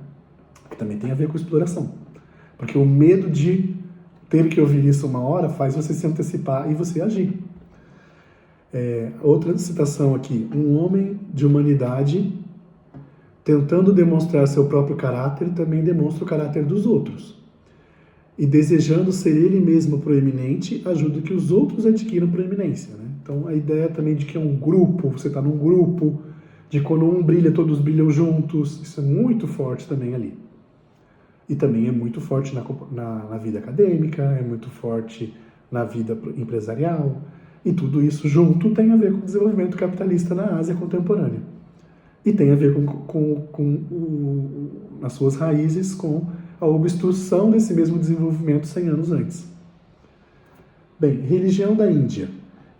Que também tem a ver com exploração. Porque o medo de ter que ouvir isso uma hora faz você se antecipar e você agir. Outra citação aqui: um homem de humanidade, tentando demonstrar seu próprio caráter, também demonstra o caráter dos outros. E desejando ser ele mesmo proeminente, ajuda que os outros adquiram proeminência. Né? Então a ideia também de que é um grupo, você está num grupo, de quando um brilha, todos brilham juntos, isso é muito forte também ali. E também é muito forte na vida acadêmica, é muito forte na vida empresarial, e tudo isso junto tem a ver com o desenvolvimento capitalista na Ásia contemporânea. E tem a ver nas suas raízes com a obstrução desse mesmo desenvolvimento 100 anos antes. Bem, religião da Índia.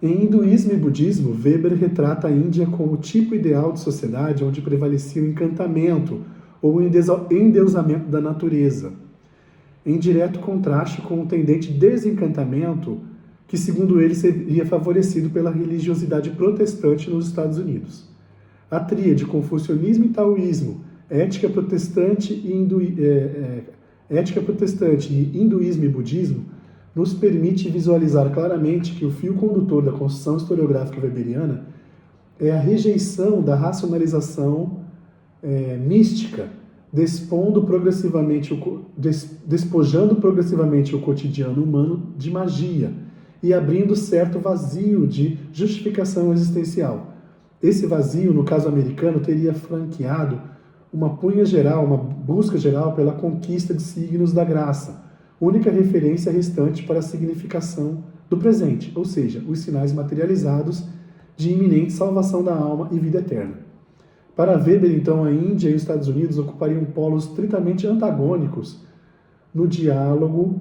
Em hinduísmo e budismo, Weber retrata a Índia como o tipo ideal de sociedade onde prevalecia o encantamento ou o endeusamento da natureza, em direto contraste com o tendente desencantamento que segundo ele seria favorecido pela religiosidade protestante nos Estados Unidos. A tríade confucionismo e taoísmo, ética protestante e hinduísmo e budismo, nos permite visualizar claramente que o fio condutor da construção historiográfica weberiana é a rejeição da racionalização mística, despojando progressivamente o cotidiano humano de magia e abrindo certo vazio de justificação existencial. Esse vazio, no caso americano, teria franqueado uma busca geral pela conquista de signos da graça, única referência restante para a significação do presente, ou seja, os sinais materializados de iminente salvação da alma e vida eterna. Para Weber, então, a Índia e os Estados Unidos ocupariam polos estritamente antagônicos no diálogo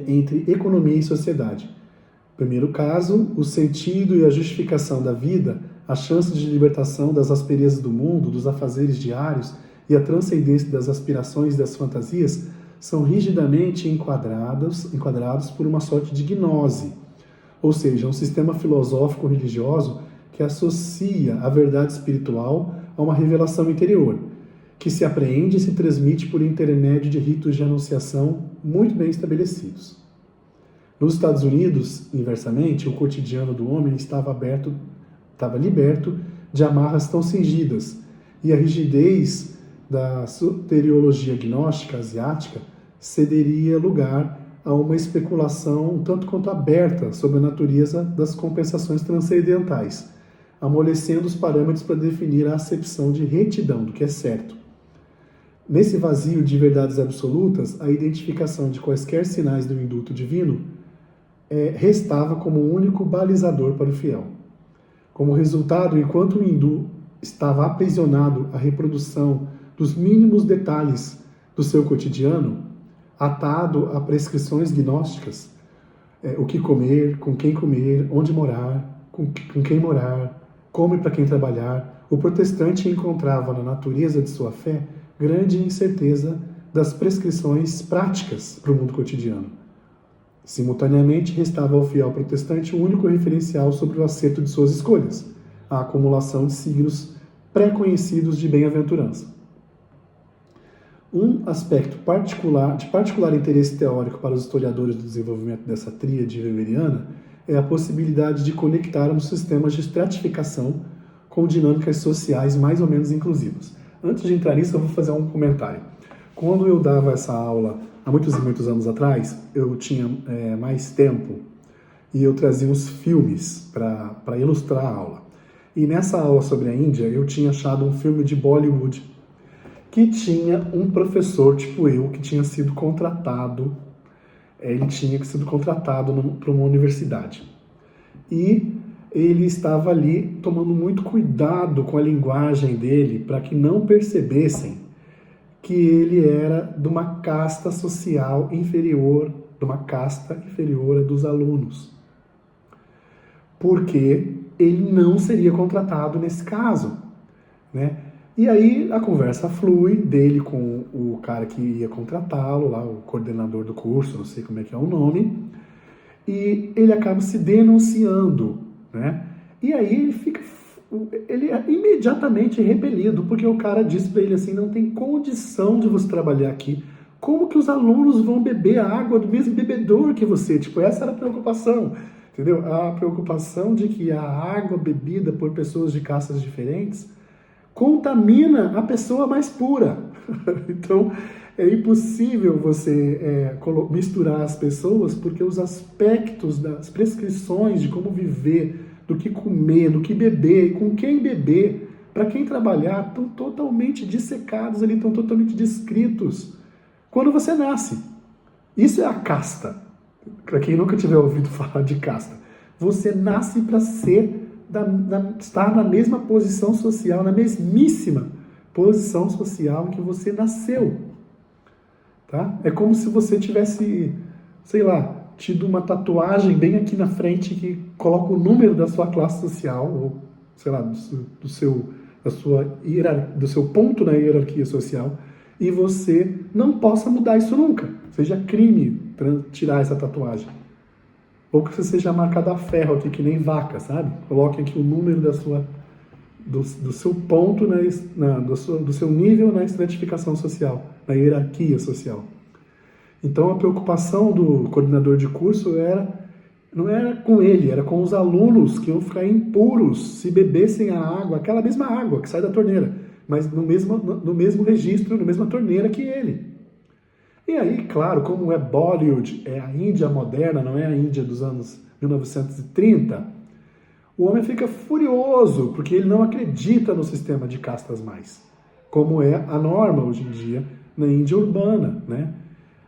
entre economia e sociedade. No primeiro caso, o sentido e a justificação da vida, as chances de libertação das asperezas do mundo, dos afazeres diários e a transcendência das aspirações e das fantasias são rigidamente enquadrados por uma sorte de gnose, ou seja, um sistema filosófico-religioso que associa a verdade espiritual a uma revelação interior, que se apreende e se transmite por intermédio de ritos de anunciação muito bem estabelecidos. Nos Estados Unidos, inversamente, o cotidiano do homem estava liberto de amarras tão cingidas, e a rigidez da soteriologia gnóstica asiática cederia lugar a uma especulação um tanto quanto aberta sobre a natureza das compensações transcendentais, amolecendo os parâmetros para definir a acepção de retidão do que é certo. Nesse vazio de verdades absolutas, a identificação de quaisquer sinais do indulto divino restava como único balizador para o fiel. Como resultado, enquanto o hindu estava aprisionado à reprodução dos mínimos detalhes do seu cotidiano, atado a prescrições gnósticas, o que comer, com quem comer, onde morar, com quem morar, como e para quem trabalhar, o protestante encontrava na natureza de sua fé grande incerteza das prescrições práticas para o mundo cotidiano. Simultaneamente, restava ao fiel protestante o único referencial sobre o acerto de suas escolhas, a acumulação de signos pré-conhecidos de bem-aventurança. Um aspecto de particular interesse teórico para os historiadores do desenvolvimento dessa tríade weberiana é a possibilidade de conectarmos sistemas de estratificação com dinâmicas sociais mais ou menos inclusivas. Antes de entrar nisso, eu vou fazer um comentário. Quando eu dava essa aula, há muitos e muitos anos atrás, eu tinha mais tempo e eu trazia uns filmes para ilustrar a aula. E nessa aula sobre a Índia, eu tinha achado um filme de Bollywood que tinha um professor, tipo eu, que tinha sido contratado, ele tinha sido contratado para uma universidade. E ele estava ali tomando muito cuidado com a linguagem dele para que não percebessem que ele era de uma casta social inferior, a dos alunos. Porque ele não seria contratado nesse caso, né? E aí a conversa flui dele com o cara que ia contratá-lo, lá, o coordenador do curso, não sei como é que é o nome, e ele acaba se denunciando, né? E aí ele é imediatamente repelido, porque o cara diz para ele assim, não tem condição de você trabalhar aqui. Como que os alunos vão beber a água do mesmo bebedor que você? Tipo, essa era a preocupação, entendeu? A preocupação de que a água bebida por pessoas de castas diferentes contamina a pessoa mais pura. Então, é impossível você misturar as pessoas, porque os aspectos das prescrições de como viver, do que comer, do que beber, com quem beber, para quem trabalhar, estão totalmente dissecados ali, estão totalmente descritos quando você nasce. Isso é a casta. Para quem nunca tiver ouvido falar de casta, você nasce para ser estar na mesma posição social, na mesmíssima posição social em que você nasceu. Tá? É como se você tivesse, sei lá, tido uma tatuagem bem aqui na frente que coloca o número da sua classe social, ou, sei lá, do seu ponto na hierarquia social, e você não possa mudar isso nunca. Seja crime tirar essa tatuagem. ou que você seja marcado a ferro aqui, que nem vaca, sabe? Coloque aqui o número do seu ponto, do seu nível na estratificação social, na hierarquia social. Então a preocupação do coordenador de curso não era com ele, era com os alunos que iam ficar impuros se bebessem a água, aquela mesma água que sai da torneira, mas no mesmo registro, na mesma torneira que ele. E aí, claro, como é Bollywood, é a Índia moderna, não é a Índia dos anos 1930, o homem fica furioso, porque ele não acredita no sistema de castas mais, como é a norma hoje em dia na Índia urbana, né?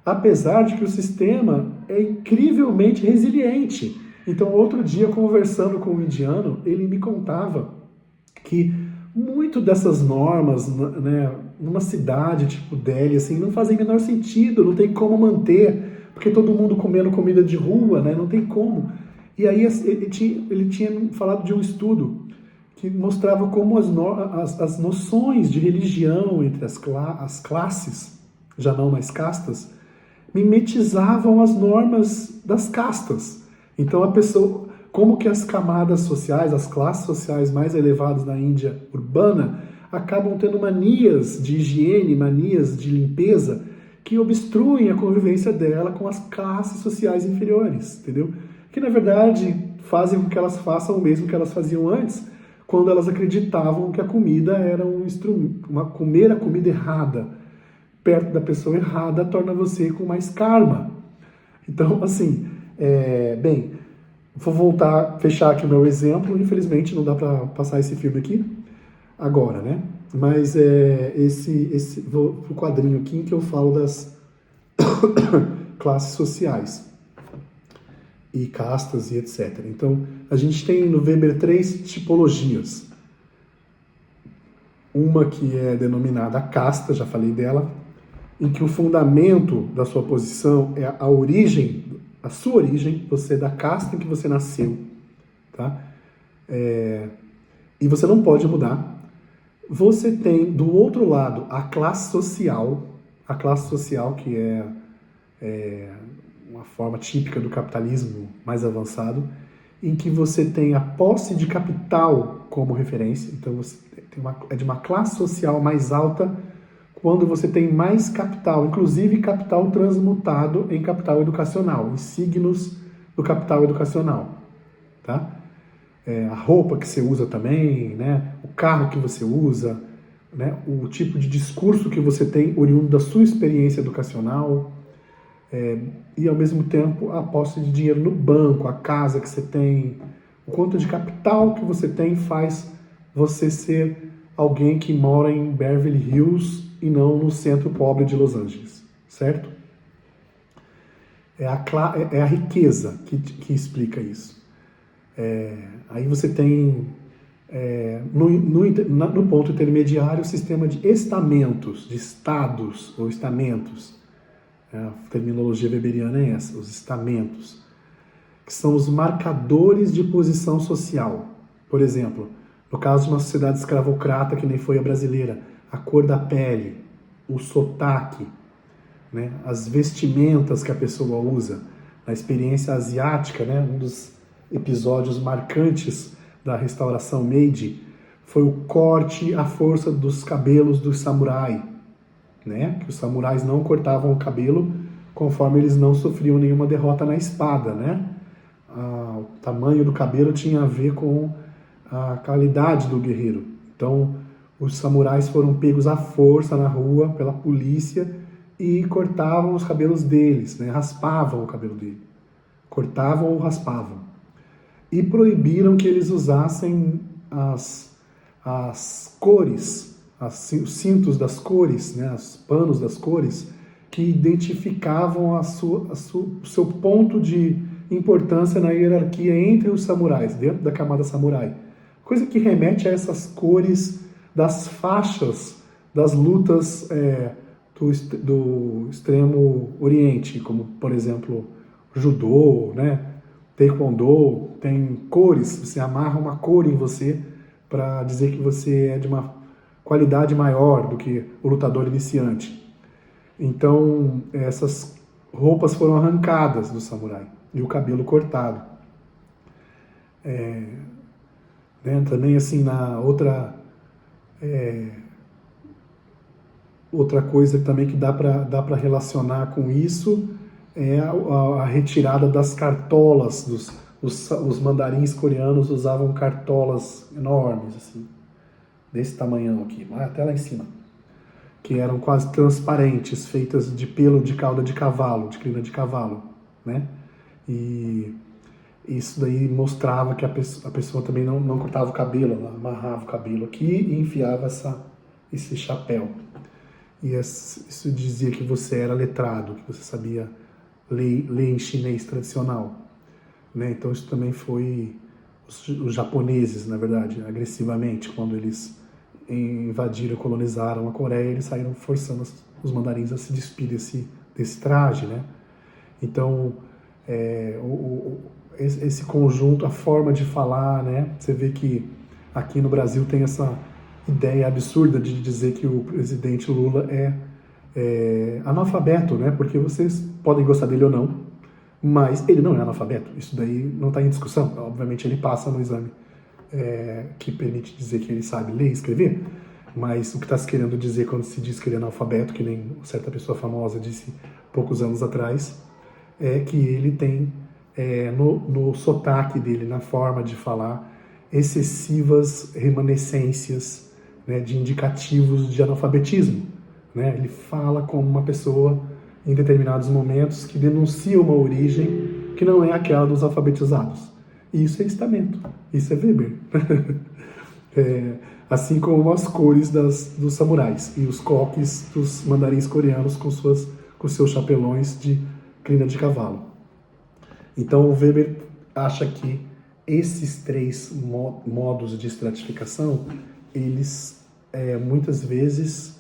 Apesar de que o sistema é incrivelmente resiliente. Então, outro dia, conversando com um indiano, ele me contava que muito dessas normas, né, numa cidade tipo Delhi, assim, não fazem o menor sentido, não tem como manter, porque todo mundo comendo comida de rua, né, não tem como. E aí ele tinha falado de um estudo que mostrava como as noções de religião entre as classes, já não mais castas, mimetizavam as normas das castas. Então a pessoa, como que as camadas sociais, as classes sociais mais elevadas na Índia urbana, acabam tendo manias de higiene, manias de limpeza, que obstruem a convivência dela com as classes sociais inferiores, entendeu? Que na verdade fazem com que elas façam o mesmo que elas faziam antes, quando elas acreditavam que a comida era um instrumento, comer a comida errada, perto da pessoa errada, torna você com mais karma. Então, assim, bem, vou voltar, fechar aqui o meu exemplo. Infelizmente não dá para passar esse filme aqui agora, né? Mas vou pro quadrinho aqui em que eu falo das classes sociais e castas e etc. Então, a gente tem no Weber 3 tipologias. Uma que é denominada casta, já falei dela, em que o fundamento da sua posição é a origem, a sua origem, você da casta em que você nasceu, tá? E você não pode mudar. Você tem, do outro lado, a classe social que é uma forma típica do capitalismo mais avançado, em que você tem a posse de capital como referência. Então, você é de uma classe social mais alta quando você tem mais capital, inclusive capital transmutado em capital educacional, em signos do capital educacional, tá? A roupa que você usa também, né? O carro que você usa, né? O tipo de discurso que você tem oriundo da sua experiência educacional, e ao mesmo tempo a posse de dinheiro no banco, a casa que você tem, o quanto de capital que você tem faz você ser alguém que mora em Beverly Hills e não no centro pobre de Los Angeles, certo? É a riqueza que explica isso. Aí você tem, no ponto intermediário, o sistema de estamentos, de estados ou estamentos. A terminologia weberiana é essa, os estamentos, que são os marcadores de posição social. Por exemplo, no caso de uma sociedade escravocrata, que nem foi a brasileira, a cor da pele, o sotaque, né, as vestimentas que a pessoa usa. Na experiência asiática, né, um dos episódios marcantes da restauração Meiji foi o corte à força dos cabelos dos samurai, né, que os samurais não cortavam o cabelo conforme eles não sofriam nenhuma derrota na espada, né? O tamanho do cabelo tinha a ver com a qualidade do guerreiro. Então, os samurais foram pegos à força na rua pela polícia e cortavam os cabelos deles, né? Raspavam o cabelo dele. Cortavam ou raspavam. E proibiram que eles usassem as cores, os cintos das cores, né? Os panos das cores, que identificavam o seu ponto de importância na hierarquia entre os samurais, dentro da camada samurai. Coisa que remete a essas cores das faixas das lutas do extremo oriente, como, por exemplo, judô, né? Taekwondo, tem cores, você amarra uma cor em você para dizer que você é de uma qualidade maior do que o lutador iniciante. Então, essas roupas foram arrancadas do samurai. e o cabelo cortado. Né? Também, assim, na outra coisa também que dá para relacionar com isso é a retirada das cartolas. Os mandarins coreanos usavam cartolas enormes, assim, desse tamanhão aqui, até lá em cima, que eram quase transparentes, feitas de pelo de cauda de cavalo, de crina de cavalo, né? E isso daí mostrava que a pessoa também não cortava o cabelo, ela amarrava o cabelo aqui e enfiava esse chapéu. E isso dizia que você era letrado, que você sabia ler em chinês tradicional, né? Então isso também foi os japoneses, na verdade, agressivamente, quando eles invadiram, colonizaram a Coreia, eles saíram forçando os mandarins a se despir desse traje, né? Então, esse conjunto, a forma de falar, né? Você vê que aqui no Brasil tem essa ideia absurda de dizer que o presidente Lula é analfabeto, né? Porque vocês podem gostar dele ou não, mas ele não é analfabeto. Isso daí não está em discussão. Obviamente ele passa no exame que permite dizer que ele sabe ler e escrever, mas o que está se querendo dizer quando se diz que ele é analfabeto, que nem certa pessoa famosa disse poucos anos atrás, é que ele tem no sotaque dele, na forma de falar, excessivas remanescências, né, de indicativos de analfabetismo. Né? Ele fala como uma pessoa, em determinados momentos, que denuncia uma origem que não é aquela dos alfabetizados. E isso é estamento, isso é Weber. Assim como as cores dos samurais e os coques dos mandarins coreanos com seus chapelões de crina de cavalo. Então o Weber acha que esses três modos de estratificação, eles muitas vezes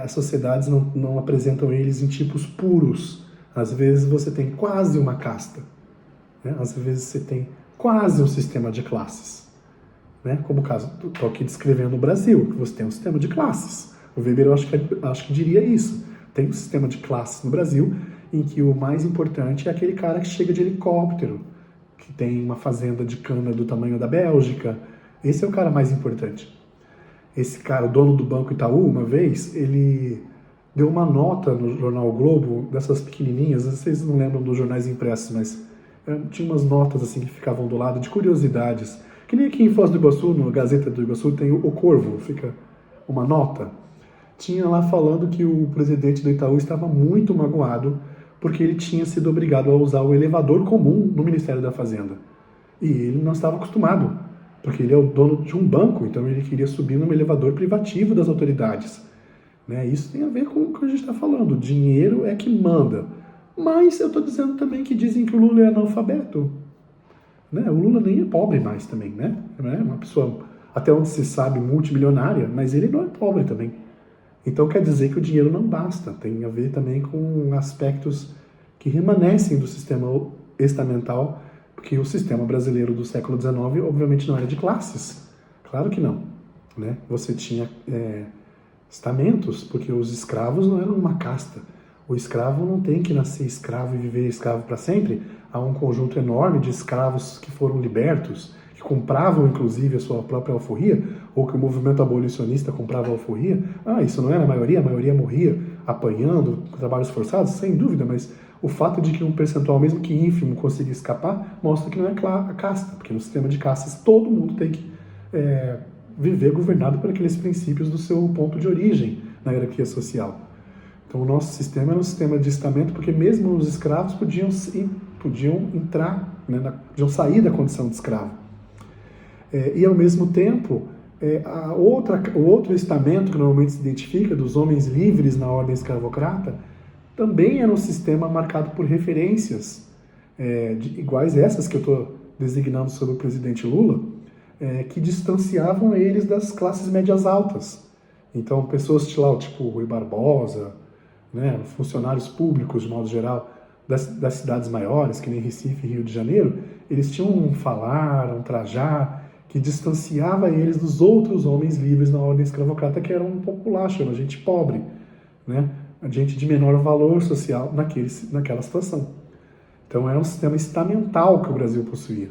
as sociedades não apresentam eles em tipos puros. Às vezes você tem quase uma casta, né? Às vezes você tem quase um sistema de classes, né? Como o caso, estou aqui descrevendo o Brasil, que você tem um sistema de classes. O Weber eu acho que diria isso. Tem um sistema de classes no Brasil em que o mais importante é aquele cara que chega de helicóptero, que tem uma fazenda de cana do tamanho da Bélgica. Esse é o cara mais importante. Esse cara, o dono do Banco Itaú, uma vez, ele deu uma nota no jornal o Globo, dessas pequenininhas, vocês não lembram dos jornais impressos, mas tinha umas notas assim que ficavam do lado de curiosidades. Que nem aqui em Foz do Iguaçu, na Gazeta do Iguaçu, tem o Corvo, fica uma nota. Tinha lá falando que o presidente do Itaú estava muito magoado porque ele tinha sido obrigado a usar o elevador comum no Ministério da Fazenda. E ele não estava acostumado, porque ele é o dono de um banco, então ele queria subir num elevador privativo das autoridades. Né? Isso tem a ver com o que a gente está falando. O dinheiro é que manda. Mas eu estou dizendo também que dizem que o Lula é analfabeto. Né? O Lula nem é pobre mais também, né? É uma pessoa, até onde se sabe, multimilionária, mas ele não é pobre também. Então quer dizer que o dinheiro não basta, tem a ver também com aspectos que remanescem do sistema estamental, porque o sistema brasileiro do século XIX obviamente não era de classes, claro que não. Né? Você tinha estamentos, porque os escravos não eram uma casta. O escravo não tem que nascer escravo e viver escravo para sempre. Há um conjunto enorme de escravos que foram libertos, que compravam inclusive a sua própria alforria, ou que o movimento abolicionista comprava a alforria. Isso não era a maioria morria apanhando, com trabalhos forçados, sem dúvida, mas o fato de que um percentual, mesmo que ínfimo, consiga escapar, mostra que não é a casta, porque no sistema de castas todo mundo tem que viver governado por aqueles princípios do seu ponto de origem na hierarquia social. Então o nosso sistema era um sistema de estamento, porque mesmo os escravos podiam entrar, né, podiam sair da condição de escravo. E ao mesmo tempo, o outro estamento que normalmente se identifica, dos homens livres na ordem escravocrata, também era um sistema marcado por referências iguais a essas que eu estou designando sobre o presidente Lula, que distanciavam eles das classes médias altas. Então, pessoas tipo Rui Barbosa, né, funcionários públicos, de modo geral, das cidades maiores, que nem Recife e Rio de Janeiro, eles tinham um falar, um trajar, que distanciava eles dos outros homens livres na ordem escravocrata, que eram um populacho, era gente pobre, né? Gente de menor valor social naquela situação. Então é um sistema estamental que o Brasil possuía.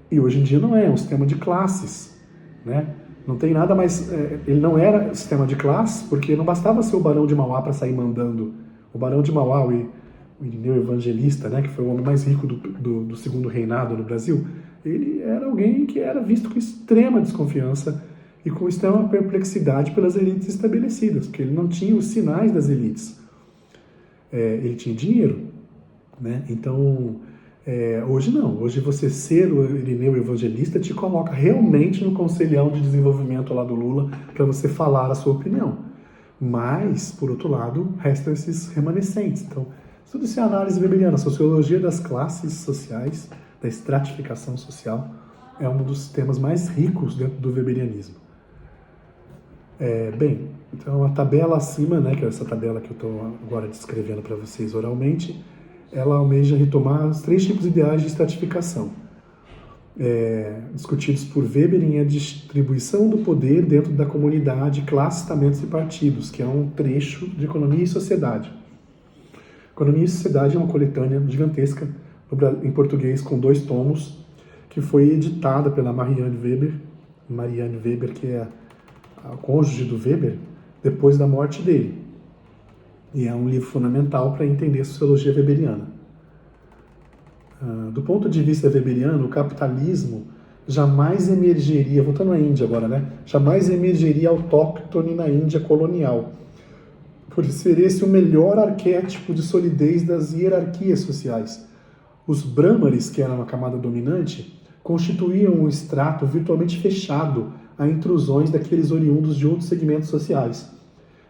E hoje em dia não é, é um sistema de classes, né? Não tem nada mais... ele não era sistema de classes, porque não bastava ser o Barão de Mauá para sair mandando. O Barão de Mauá, o Irineu Evangelista, né, que foi o homem mais rico do segundo reinado no Brasil, ele era alguém que era visto com extrema desconfiança e com extrema perplexidade pelas elites estabelecidas, porque ele não tinha os sinais das elites. Ele tinha dinheiro, né? Então, hoje não. Hoje você ser o Irineu Evangelista te coloca realmente no conselhão de desenvolvimento lá do Lula para você falar a sua opinião. Mas, por outro lado, restam esses remanescentes. Então, tudo isso é análise weberiana. A sociologia das classes sociais, da estratificação social, é um dos temas mais ricos dentro do weberianismo. Bem, então a tabela acima, né, que é essa tabela que eu estou agora descrevendo para vocês oralmente, ela almeja retomar os 3 tipos ideais de estratificação, discutidos por Weber em A Distribuição do Poder dentro da Comunidade, Classes, Estamentos e Partidos, que é um trecho de Economia e Sociedade. Economia e Sociedade é uma coletânea gigantesca, em português, com 2 tomos, que foi editada pela Marianne Weber, que é a cônjuge do Weber, depois da morte dele. E é um livro fundamental para entender a sociologia weberiana. Do ponto de vista weberiano, o capitalismo jamais emergeria, voltando à Índia agora, né? Jamais emergeria autóctone na Índia colonial, por ser esse o melhor arquétipo de solidez das hierarquias sociais. Os brahmanes, que eram a camada dominante, constituíam um extrato virtualmente fechado a intrusões daqueles oriundos de outros segmentos sociais.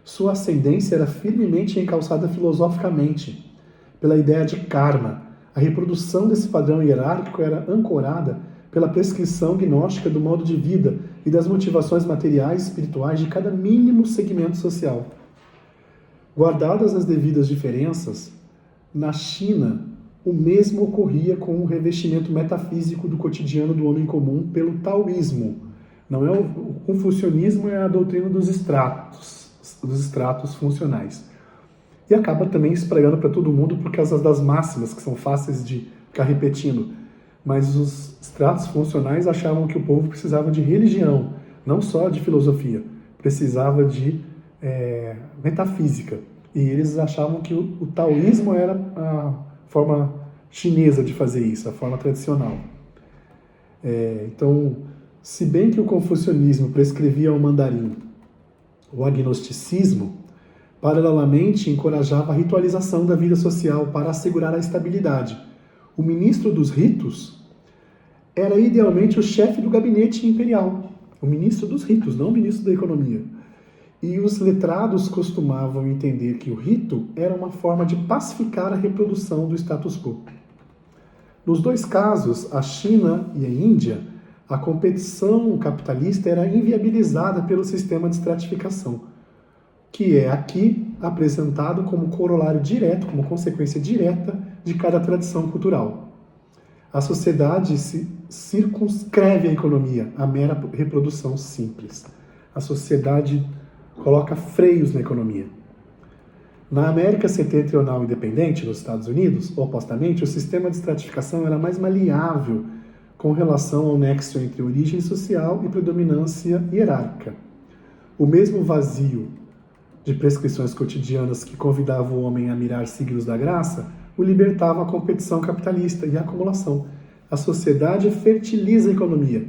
Sua ascendência era firmemente encalçada filosoficamente pela ideia de karma. A reprodução desse padrão hierárquico era ancorada pela prescrição gnóstica do modo de vida e das motivações materiais e espirituais de cada mínimo segmento social. Guardadas as devidas diferenças, na China, o mesmo ocorria com o revestimento metafísico do cotidiano do homem comum pelo taoísmo. Não é o confucionismo, é a doutrina dos estratos funcionais. E acaba também espraiando para todo mundo por causa das máximas, que são fáceis de ficar repetindo. Mas os estratos funcionais achavam que o povo precisava de religião, não só de filosofia, precisava de metafísica. E eles achavam que o taoísmo era a forma chinesa de fazer isso, a forma tradicional. Então, se bem que o confucionismo prescrevia ao mandarim o agnosticismo, paralelamente encorajava a ritualização da vida social para assegurar a estabilidade. O ministro dos ritos era idealmente o chefe do gabinete imperial, o ministro dos ritos, não o ministro da economia. E os letrados costumavam entender que o rito era uma forma de pacificar a reprodução do status quo. Nos 2 casos, a China e a Índia, a competição capitalista era inviabilizada pelo sistema de estratificação, que é aqui apresentado como corolário direto, como consequência direta de cada tradição cultural. A sociedade se circunscreve à economia, à mera reprodução simples. A sociedade coloca freios na economia. Na América Setentrional Independente, nos Estados Unidos, opostamente, o sistema de estratificação era mais maleável com relação ao nexo entre origem social e predominância hierárquica. O mesmo vazio de prescrições cotidianas que convidava o homem a mirar signos da graça, o libertava a competição capitalista e a acumulação. A sociedade fertiliza a economia,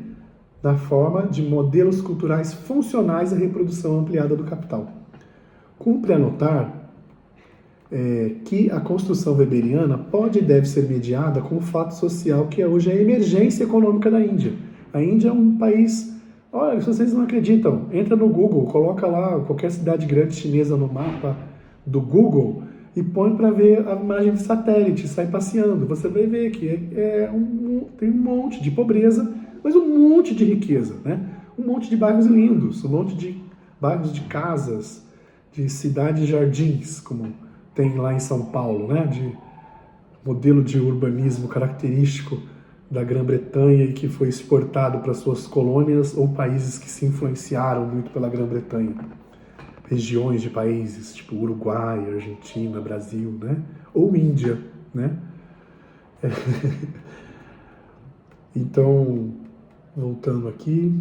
na forma de modelos culturais funcionais à reprodução ampliada do capital. Cumpre anotar que a construção weberiana pode e deve ser mediada com o fato social que é hoje a emergência econômica da Índia. A Índia é um país... Olha, se vocês não acreditam, entra no Google, coloca lá qualquer cidade grande chinesa no mapa do Google e põe para ver a imagem de satélite, sai passeando. Você vai ver que tem um monte de pobreza, mas um monte de riqueza, né? Um monte de bairros lindos, um monte de bairros de casas, de cidades-jardins, como tem lá em São Paulo, né? De modelo de urbanismo característico da Grã-Bretanha e que foi exportado para suas colônias ou países que se influenciaram muito pela Grã-Bretanha. Regiões de países tipo Uruguai, Argentina, Brasil, né? Ou Índia, né? Então, voltando aqui,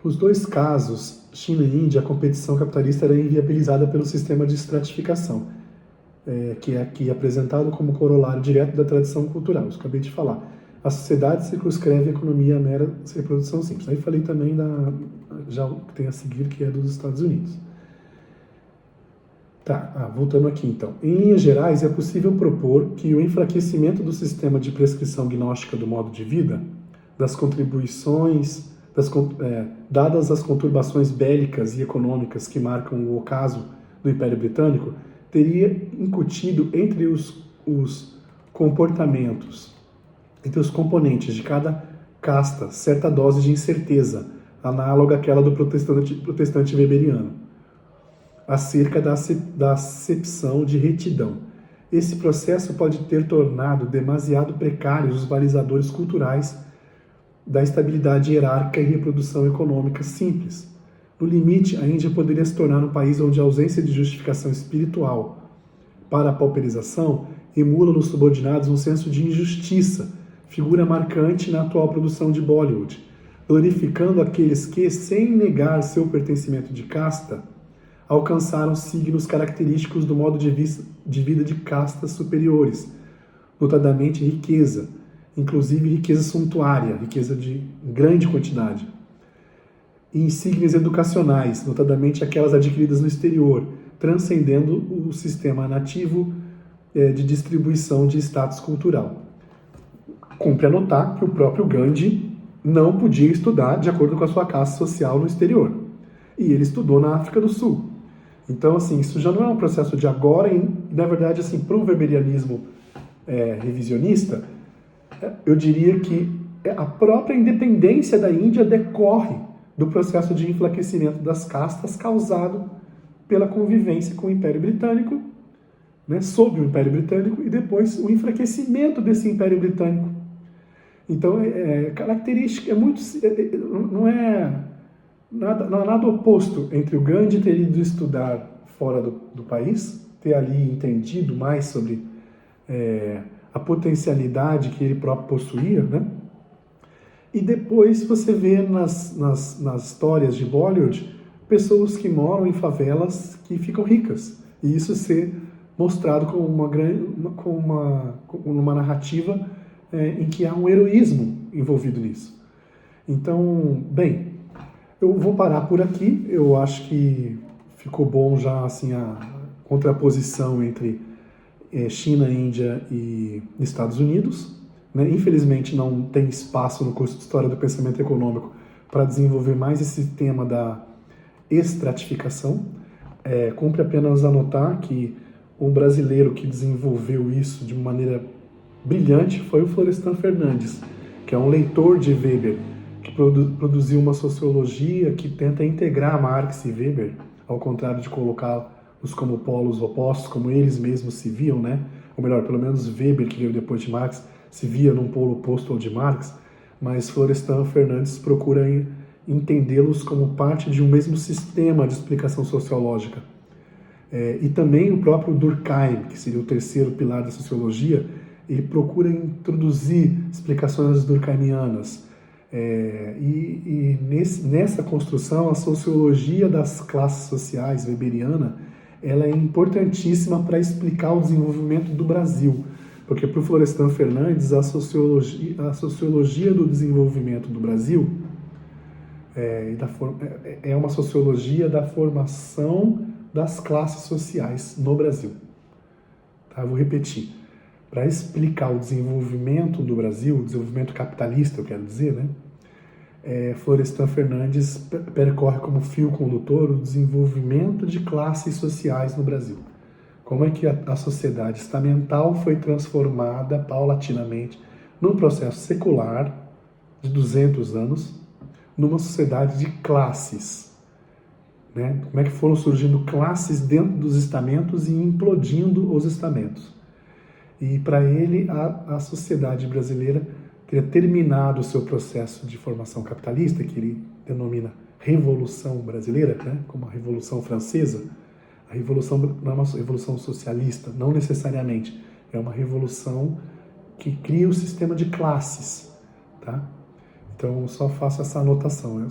nos dois casos, China e Índia, a competição capitalista era inviabilizada pelo sistema de estratificação, que é aqui apresentado como corolário direto da tradição cultural. Isso que eu acabei de falar. A sociedade circunscreve a economia à mera reprodução simples. Aí falei também já o que tem a seguir, que é dos Estados Unidos. Voltando aqui então. Em linhas gerais, é possível propor que o enfraquecimento do sistema de prescrição gnóstica do modo de vida, das contribuições, dadas as conturbações bélicas e econômicas que marcam o ocaso do Império Britânico, teria incutido entre os comportamentos, entre os componentes de cada casta, certa dose de incerteza, análoga àquela do protestante weberiano, acerca da acepção de retidão. Esse processo pode ter tornado demasiado precários os balizadores culturais da estabilidade hierárquica e reprodução econômica simples. No limite, a Índia poderia se tornar um país onde a ausência de justificação espiritual para a pauperização emula nos subordinados um senso de injustiça, figura marcante na atual produção de Bollywood, glorificando aqueles que, sem negar seu pertencimento de casta, alcançaram signos característicos do modo de vida de castas superiores, notadamente riqueza, inclusive riqueza suntuária, riqueza de grande quantidade, e insígnias educacionais, notadamente aquelas adquiridas no exterior, transcendendo o sistema nativo de distribuição de status cultural. Cumpre anotar que o próprio Gandhi não podia estudar de acordo com a sua classe social no exterior, e ele estudou na África do Sul. Então, assim, isso já não é um processo de agora, e, na verdade, assim, para o weberianismo revisionista, eu diria que a própria independência da Índia decorre do processo de enfraquecimento das castas causado pela convivência com o Império Britânico, né, sob o Império Britânico, e depois o enfraquecimento desse Império Britânico. Então, característica, não há nada oposto entre o Gandhi ter ido estudar fora do país, ter ali entendido mais sobre a potencialidade que ele próprio possuía, né? E depois você vê nas histórias de Bollywood pessoas que moram em favelas que ficam ricas, e isso ser mostrado como uma narrativa em que há um heroísmo envolvido nisso. Então, bem, eu vou parar por aqui. Eu acho que ficou bom já assim a contraposição entre China, Índia e Estados Unidos, né? Infelizmente não tem espaço no curso de História do Pensamento Econômico para desenvolver mais esse tema da estratificação. Cumpre apenas anotar que o brasileiro que desenvolveu isso de uma maneira brilhante foi o Florestan Fernandes, que é um leitor de Weber, que produziu uma sociologia que tenta integrar Marx e Weber, ao contrário de colocá-los como polos opostos, como eles mesmos se viam, né? Ou melhor, pelo menos Weber, que veio depois de Marx, se via num polo oposto ao de Marx, mas Florestan Fernandes procura entendê-los como parte de um mesmo sistema de explicação sociológica. E também o próprio Durkheim, que seria o terceiro pilar da sociologia, ele procura introduzir explicações durkheimianas. Nessa construção, a sociologia das classes sociais weberiana, ela é importantíssima para explicar o desenvolvimento do Brasil, porque para o Florestan Fernandes a sociologia do desenvolvimento do Brasil é uma sociologia da formação das classes sociais no Brasil. Tá? Vou repetir. Para explicar o desenvolvimento do Brasil, o desenvolvimento capitalista, eu quero dizer, né? Florestan Fernandes percorre como fio condutor o desenvolvimento de classes sociais no Brasil. Como é que a sociedade estamental foi transformada paulatinamente num processo secular de 200 anos, numa sociedade de classes, né? Como é que foram surgindo classes dentro dos estamentos e implodindo os estamentos. E para ele, a sociedade brasileira teria terminado o seu processo de formação capitalista, que ele denomina Revolução Brasileira, né? Como a Revolução Francesa. A revolução não é uma revolução socialista, não necessariamente. É uma revolução que cria o sistema de classes, tá? Então, só faço essa anotação. É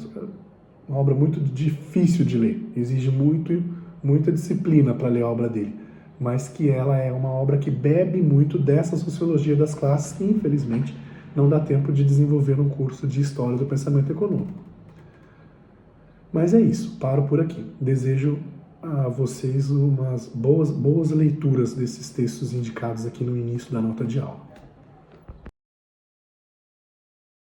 uma obra muito difícil de ler, exige muita disciplina para ler a obra dele, mas que ela é uma obra que bebe muito dessa sociologia das classes que, infelizmente, não dá tempo de desenvolver num curso de História do Pensamento Econômico. Mas é isso, paro por aqui. Desejo a vocês umas boas leituras desses textos indicados aqui no início da nota de aula.